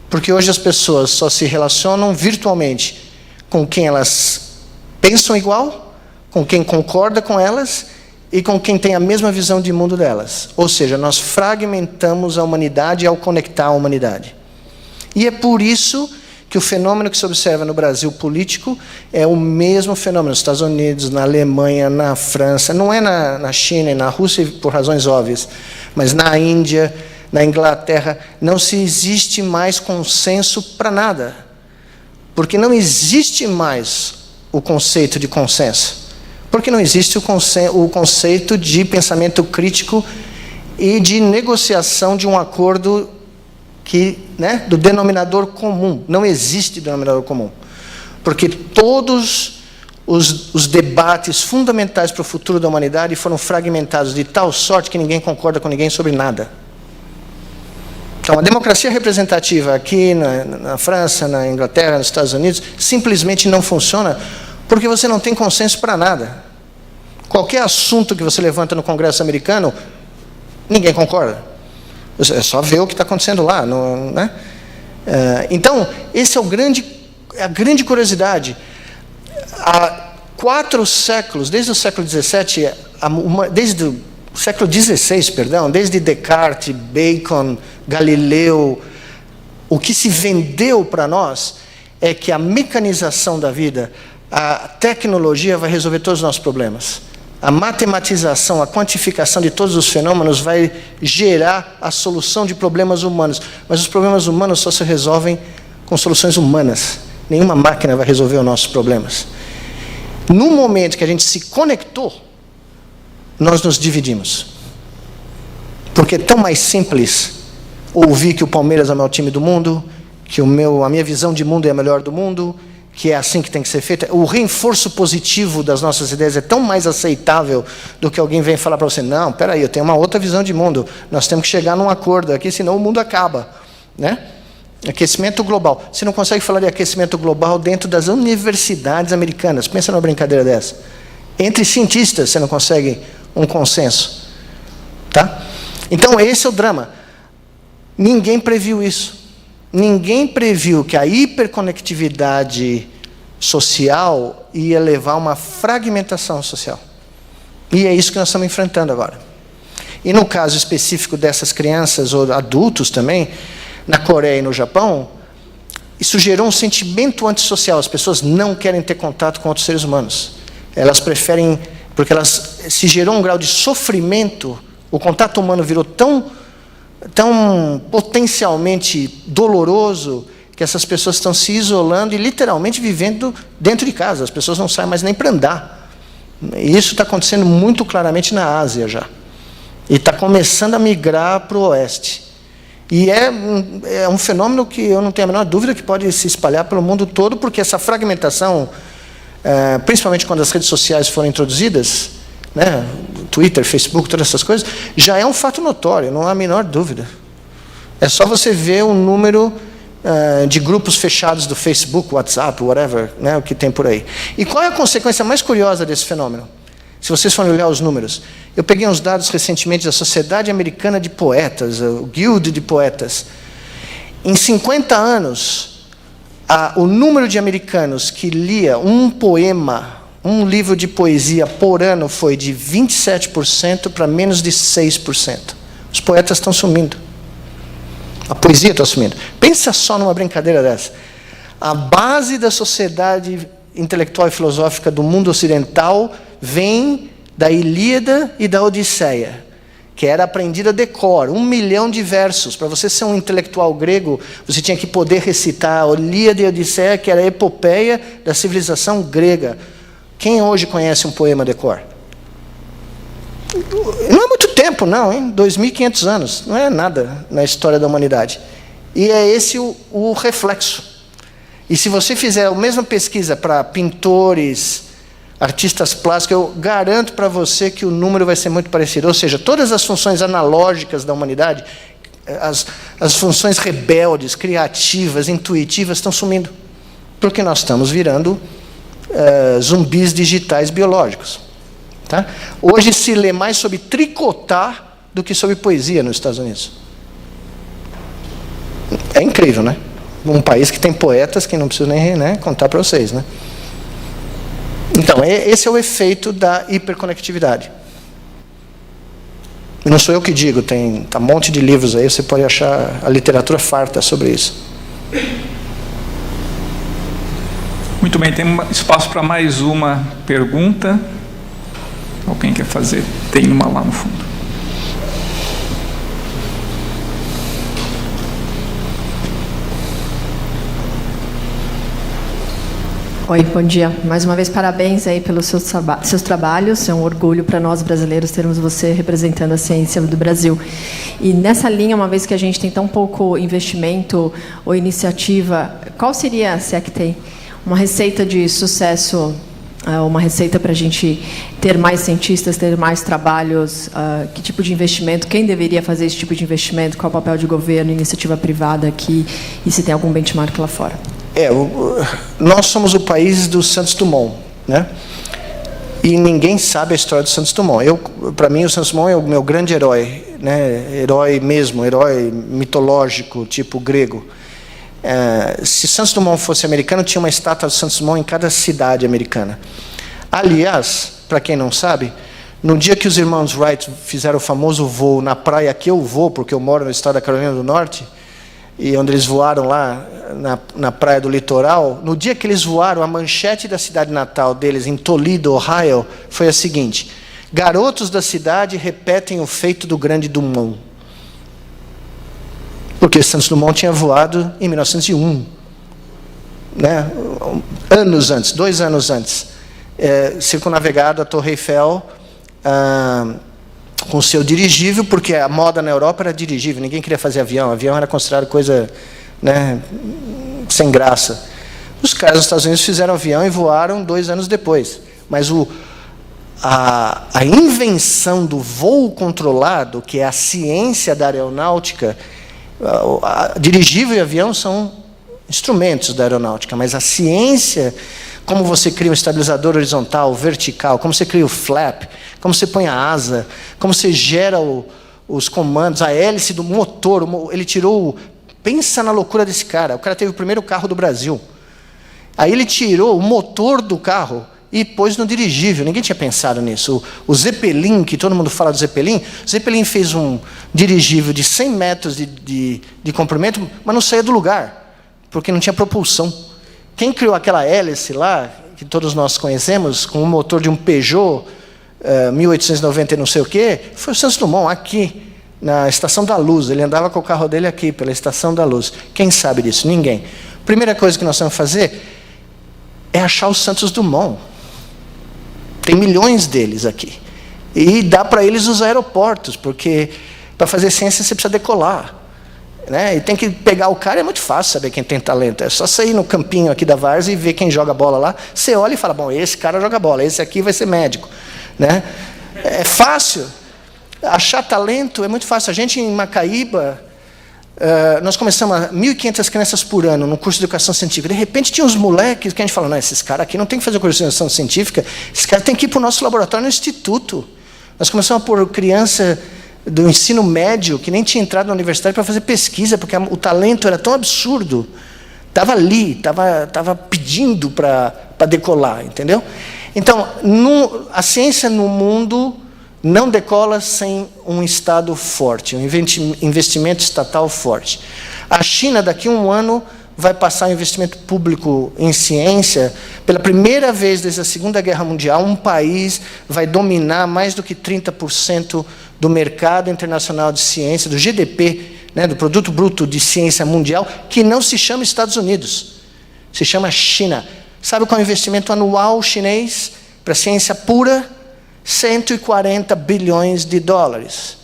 Porque hoje as pessoas só se relacionam virtualmente com quem elas pensam igual, com quem concorda com elas e com quem tem a mesma visão de mundo delas. Ou seja, nós fragmentamos a humanidade ao conectar a humanidade. E é por isso que o fenômeno que se observa no Brasil político é o mesmo fenômeno nos Estados Unidos, na Alemanha, na França, não é na China e na Rússia por razões óbvias, mas na Índia, na Inglaterra, não se existe mais consenso para nada. Porque não existe mais o conceito de consenso. Porque não existe o conceito de pensamento crítico e de negociação de um acordo né, do denominador comum. Não existe denominador comum. Porque todos os debates fundamentais para o futuro da humanidade foram fragmentados de tal sorte que ninguém concorda com ninguém sobre nada. Então, a democracia representativa aqui na França, na Inglaterra, nos Estados Unidos, simplesmente não funciona porque você não tem consenso para nada. Qualquer assunto que você levanta no Congresso americano, ninguém concorda. É só ver o que está acontecendo lá. Né? Então, esse é a grande curiosidade. Há 4 séculos, desde o século XVII, desde o século XVI, perdão, desde Descartes, Bacon, Galileu, o que se vendeu para nós é que a mecanização da vida, a tecnologia vai resolver todos os nossos problemas. A matematização, a quantificação de todos os fenômenos vai gerar a solução de problemas humanos. Mas os problemas humanos só se resolvem com soluções humanas. Nenhuma máquina vai resolver os nossos problemas. No momento que a gente se conectou, nós nos dividimos. Porque é tão mais simples ouvir que o Palmeiras é o maior time do mundo, que a minha visão de mundo é a melhor do mundo, que é assim que tem que ser feito. O reforço positivo das nossas ideias é tão mais aceitável do que alguém vem falar para você, não, peraí, eu tenho uma outra visão de mundo, nós temos que chegar num acordo aqui, senão o mundo acaba. Né? Aquecimento global. Você não consegue falar de aquecimento global dentro das universidades americanas. Pensa numa brincadeira dessa. Entre cientistas você não consegue um consenso. Tá? Então esse é o drama. Ninguém previu isso. Ninguém previu que a hiperconectividade social ia levar a uma fragmentação social. E é isso que nós estamos enfrentando agora. E no caso específico dessas crianças, ou adultos também, na Coreia e no Japão, isso gerou um sentimento antissocial. As pessoas não querem ter contato com outros seres humanos. Elas preferem, porque se gerou um grau de sofrimento, o contato humano virou tão potencialmente doloroso que essas pessoas estão se isolando e literalmente vivendo dentro de casa. As pessoas não saem mais nem para andar. E isso está acontecendo muito claramente na Ásia já. E está começando a migrar para o oeste. E é um fenômeno que eu não tenho a menor dúvida que pode se espalhar pelo mundo todo, porque essa fragmentação, principalmente quando as redes sociais foram introduzidas, né, Twitter, Facebook, todas essas coisas, já é um fato notório, não há a menor dúvida. É só você ver o número de grupos fechados do Facebook, WhatsApp, whatever, né, o que tem por aí. E qual é a consequência mais curiosa desse fenômeno? Se vocês forem olhar os números, eu peguei uns dados recentemente da Sociedade Americana de Poetas, o Guild de Poetas. Em 50 anos, o número de americanos que lia um poema, um livro de poesia por ano foi de 27% para menos de 6%. Os poetas estão sumindo. A poesia está sumindo. Pensa só numa brincadeira dessa. A base da sociedade intelectual e filosófica do mundo ocidental vem da Ilíada e da Odisseia, que era aprendida de cor, 1 milhão de versos. Para você ser um intelectual grego, você tinha que poder recitar a Ilíada e a Odisseia, que era a epopeia da civilização grega. Quem hoje conhece um poema de cor? Não é muito tempo, não, hein? 2.500 anos. Não é nada na história da humanidade. E é esse o reflexo. E se você fizer a mesma pesquisa para pintores, artistas plásticos, eu garanto para você que o número vai ser muito parecido. Ou seja, todas as funções analógicas da humanidade, as funções rebeldes, criativas, intuitivas, estão sumindo. Porque nós estamos virando zumbis digitais biológicos. Tá? Hoje se lê mais sobre tricotar do que sobre poesia nos Estados Unidos. É incrível, né? Um país que tem poetas que não preciso nem contar para vocês, né? Então, esse é o efeito da hiperconectividade. Não sou eu que digo, tem um monte de livros aí, você pode achar a literatura farta sobre isso. Muito bem, tem espaço para mais uma pergunta. Alguém quer fazer? Tem uma lá no fundo. Oi, bom dia. Mais uma vez, parabéns aí pelos seus trabalhos. É um orgulho para nós brasileiros termos você representando a ciência do Brasil. E nessa linha, uma vez que a gente tem tão pouco investimento ou iniciativa, qual seria, se é que tem, uma receita de sucesso, uma receita para a gente ter mais cientistas, ter mais trabalhos? Que tipo de investimento? Quem deveria fazer esse tipo de investimento? Qual o papel de governo, iniciativa privada aqui? E se tem algum benchmark lá fora? Nós somos o país do Santos Dumont, né? E ninguém sabe a história do Santos Dumont. Para mim, o Santos Dumont é o meu grande herói, né? Herói mesmo, herói mitológico, tipo grego. Se Santos Dumont fosse americano, tinha uma estátua de Santos Dumont em cada cidade americana. Aliás, para quem não sabe, no dia que os irmãos Wright fizeram o famoso voo na praia que eu vou, porque eu moro no estado da Carolina do Norte, e onde eles voaram lá na praia do litoral, no dia que eles voaram, a manchete da cidade natal deles, em Toledo, Ohio, foi a seguinte: Garotos da cidade repetem o feito do grande Dumont. Porque Santos Dumont tinha voado em 1901. Né? Anos antes, 2 anos antes. Circunnavegado a Torre Eiffel com seu dirigível, porque a moda na Europa era dirigível, ninguém queria fazer avião. Avião era considerado coisa, né, sem graça. Os caras dos Estados Unidos fizeram avião e voaram 2 anos depois. Mas a invenção do voo controlado, que é a ciência da aeronáutica, dirigível e avião são instrumentos da aeronáutica, mas a ciência, como você cria um estabilizador horizontal, vertical, como você cria o flap, como você põe a asa, como você gera os comandos, a hélice do motor, ele tirou... Pensa na loucura desse cara. O cara teve o primeiro carro do Brasil. Aí ele tirou o motor do carro e pôs no dirigível. Ninguém tinha pensado nisso. O Zeppelin, que todo mundo fala do Zeppelin, o Zeppelin fez um dirigível de 100 metros de comprimento, mas não saía do lugar, porque não tinha propulsão. Quem criou aquela hélice lá, que todos nós conhecemos, com o motor de um Peugeot 1890 e não sei o quê, foi o Santos Dumont, aqui, na Estação da Luz. Ele andava com o carro dele aqui, pela Estação da Luz. Quem sabe disso? Ninguém. Primeira coisa que nós temos que fazer é achar o Santos Dumont. Tem milhões deles aqui. E dá para eles os aeroportos, porque para fazer ciência você precisa decolar. Né? E tem que pegar o cara, é muito fácil saber quem tem talento. É só sair no campinho aqui da Várzea e ver quem joga bola lá. Você olha e fala, bom, esse cara joga bola, esse aqui vai ser médico. Né? É fácil. Achar talento é muito fácil. A gente em Macaíba, nós começamos a 1.500 crianças por ano no curso de educação científica. De repente tinha uns moleques que a gente fala, não, esses caras aqui não tem que fazer curso de educação científica, esses caras têm que ir para o nosso laboratório no instituto. Nós começamos a pôr criança do ensino médio, que nem tinha entrado na universidade para fazer pesquisa, porque o talento era tão absurdo. Estava ali, estava pedindo para decolar, entendeu? Então, a ciência no mundo não decola sem um Estado forte, um investimento estatal forte. A China, daqui a 1 ano, vai passar investimento público em ciência. Pela primeira vez desde a Segunda Guerra Mundial, um país vai dominar mais do que 30% do mercado internacional de ciência, do GDP, né, do Produto Bruto de Ciência Mundial, que não se chama Estados Unidos, se chama China. Sabe qual é o investimento anual chinês para ciência pura? 140 bilhões de dólares.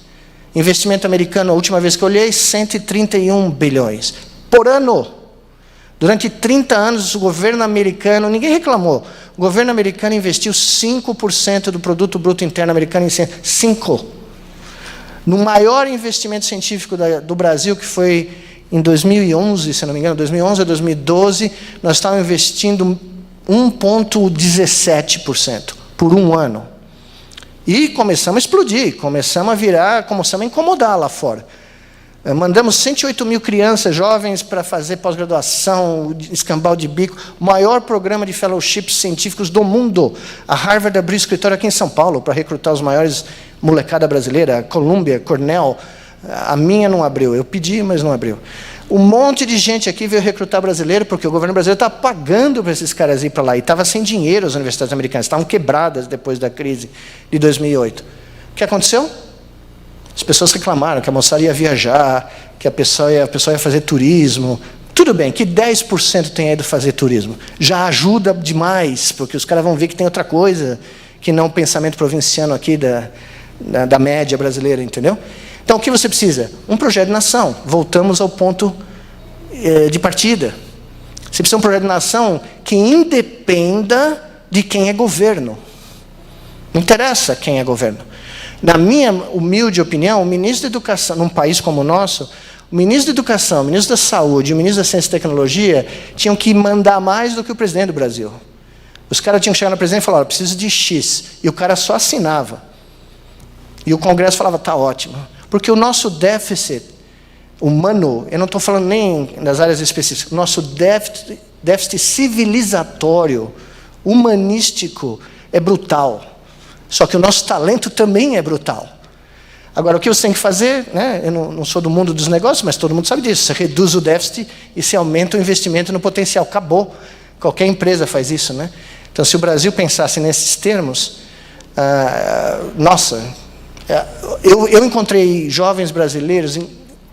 Investimento americano, a última vez que eu olhei, 131 bilhões. Por ano. Durante 30 anos, o governo americano, ninguém reclamou, o governo americano investiu 5% do produto bruto interno americano em ciência. 5%. No maior investimento científico do Brasil, que foi em 2011, se não me engano, 2011 a 2012, nós estávamos investindo 1,17% por 1 ano. E começamos a explodir, começamos a incomodar lá fora. Mandamos 108 mil crianças jovens para fazer pós-graduação, escambau de bico, o maior programa de fellowships científicos do mundo. A Harvard abriu escritório aqui em São Paulo para recrutar os maiores molecada brasileira, a Columbia, Cornell. A minha não abriu, eu pedi, mas não abriu. Um monte de gente aqui veio recrutar brasileiro, porque o governo brasileiro estava pagando para esses caras ir para lá, e estava sem dinheiro as universidades americanas, estavam quebradas depois da crise de 2008. O que aconteceu? As pessoas reclamaram que a moçada ia viajar, que a pessoa ia fazer turismo. Tudo bem, que 10% tenha ido fazer turismo. Já ajuda demais, porque os caras vão ver que tem outra coisa, que não o pensamento provinciano aqui da média brasileira, entendeu? Então, o que você precisa? Um projeto de nação. Voltamos ao ponto de partida. Você precisa de um projeto de nação que independa de quem é governo. Não interessa quem é governo. Na minha humilde opinião, o ministro da Educação, num país como o nosso, o ministro da Educação, o ministro da Saúde e o ministro da Ciência e Tecnologia tinham que mandar mais do que o presidente do Brasil. Os caras tinham que chegar no presidente e falar, preciso de X. E o cara só assinava. E o Congresso falava, está ótimo. Porque o nosso déficit humano, eu não estou falando nem das áreas específicas, o nosso déficit civilizatório, humanístico, é brutal. Só que o nosso talento também é brutal. Agora, o que você tem que fazer, né? Eu não sou do mundo dos negócios, mas todo mundo sabe disso. Você reduz o déficit e você aumenta o investimento no potencial. Acabou. Qualquer empresa faz isso, né? Então, se o Brasil pensasse nesses termos, Nossa, eu encontrei jovens brasileiros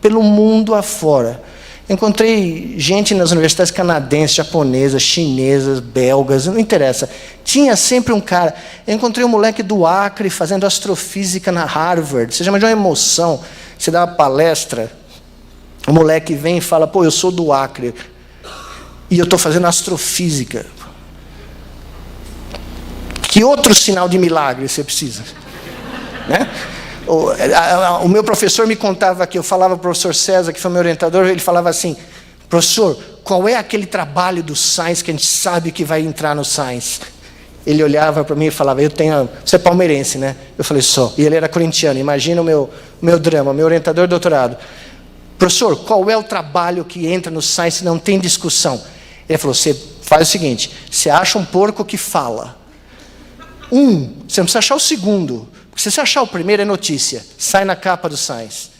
pelo mundo afora. Encontrei gente nas universidades canadenses, japonesas, chinesas, belgas, não interessa. Tinha sempre um cara. Eu encontrei um moleque do Acre fazendo astrofísica na Harvard. Você já imaginou uma emoção? Você dá uma palestra, o moleque vem e fala, pô, eu sou do Acre e eu estou fazendo astrofísica. Que outro sinal de milagre você precisa? Né? O meu professor me contava que eu falava para o professor César, que foi meu orientador, ele falava assim, professor, qual é aquele trabalho do Science que a gente sabe que vai entrar no Science? Ele olhava para mim e falava, você é palmeirense, né? Eu falei, só. E ele era corintiano, imagina o meu drama, meu orientador de doutorado. Professor, qual é o trabalho que entra no Science e não tem discussão? Ele falou, você faz o seguinte, você acha um porco que fala. Você não precisa achar o segundo. Se você achar o primeiro, é notícia. Sai na capa do Science.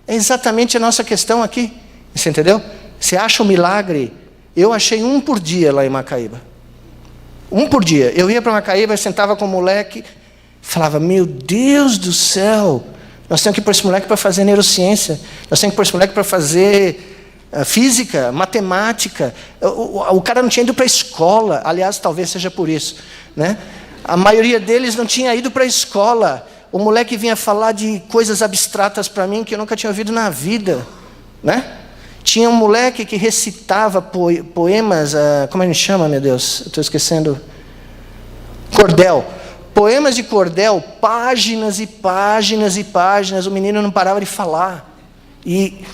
É exatamente a nossa questão aqui. Você entendeu? Você acha um milagre? Eu achei um por dia lá em Macaíba. Um por dia. Eu ia para Macaíba, sentava com o moleque, falava, meu Deus do céu, nós temos que pôr esse moleque para fazer neurociência. Nós temos que pôr esse moleque para fazer física, matemática. O cara não tinha ido para a escola. Aliás, talvez seja por isso, né? A maioria deles não tinha ido para a escola. O moleque vinha falar de coisas abstratas para mim que eu nunca tinha ouvido na vida, né? Tinha um moleque que recitava poemas, como a gente chama, meu Deus? Estou esquecendo. Cordel. Poemas de cordel, páginas e páginas e páginas. O menino não parava de falar. E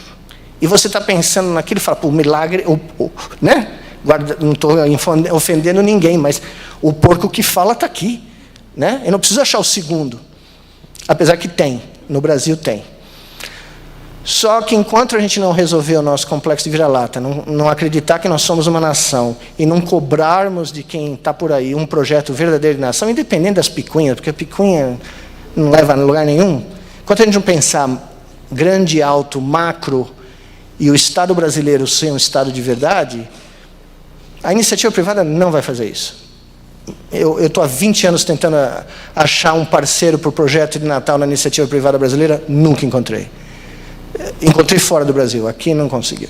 você está pensando naquilo e fala, pô, milagre, né? Não estou ofendendo ninguém, mas o porco que fala está aqui, né? Eu não preciso achar o segundo, apesar que tem, no Brasil tem. Só que enquanto a gente não resolver o nosso complexo de vira-lata, não acreditar que nós somos uma nação e não cobrarmos de quem está por aí um projeto verdadeiro de nação, independente das picuinhas, porque a picuinha não leva a lugar nenhum, enquanto a gente não pensar grande, alto, macro, e o Estado brasileiro ser um Estado de verdade, a iniciativa privada não vai fazer isso. Eu estou há 20 anos tentando achar um parceiro para o projeto de Natal na iniciativa privada brasileira, nunca encontrei. Encontrei fora do Brasil, aqui não conseguiu.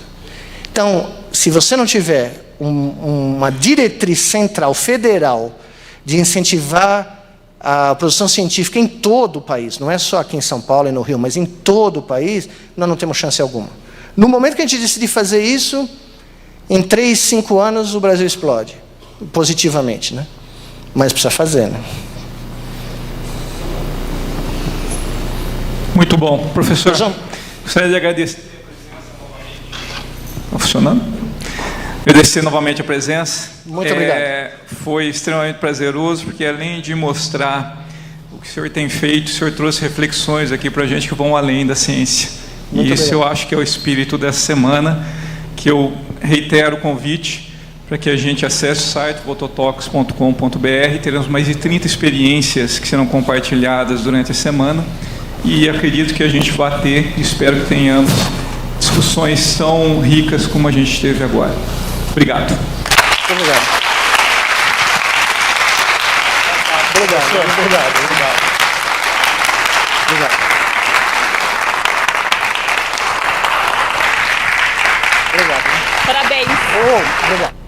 Então, se você não tiver uma diretriz central, federal, de incentivar a produção científica em todo o país, não é só aqui em São Paulo e no Rio, mas em todo o país, nós não temos chance alguma. No momento que a gente decidir fazer isso, em 3, 5 anos o Brasil explode, positivamente, né? Mas precisa fazer, né? Muito bom. Professor, gostaria de agradecer a presença novamente. Está funcionando? Agradecer novamente a presença. Muito obrigado. Foi extremamente prazeroso, porque além de mostrar o que o senhor tem feito, o senhor trouxe reflexões aqui para a gente que vão além da ciência. Muito e isso obrigado. Eu acho que é o espírito dessa semana, que eu reitero o convite para que a gente acesse o site vototox.com.br. Teremos mais de 30 experiências que serão compartilhadas durante a semana e acredito que a gente vai ter, espero que tenhamos, discussões tão ricas como a gente teve agora. Obrigado. Muito obrigado. Obrigado. Parabéns. Obrigado.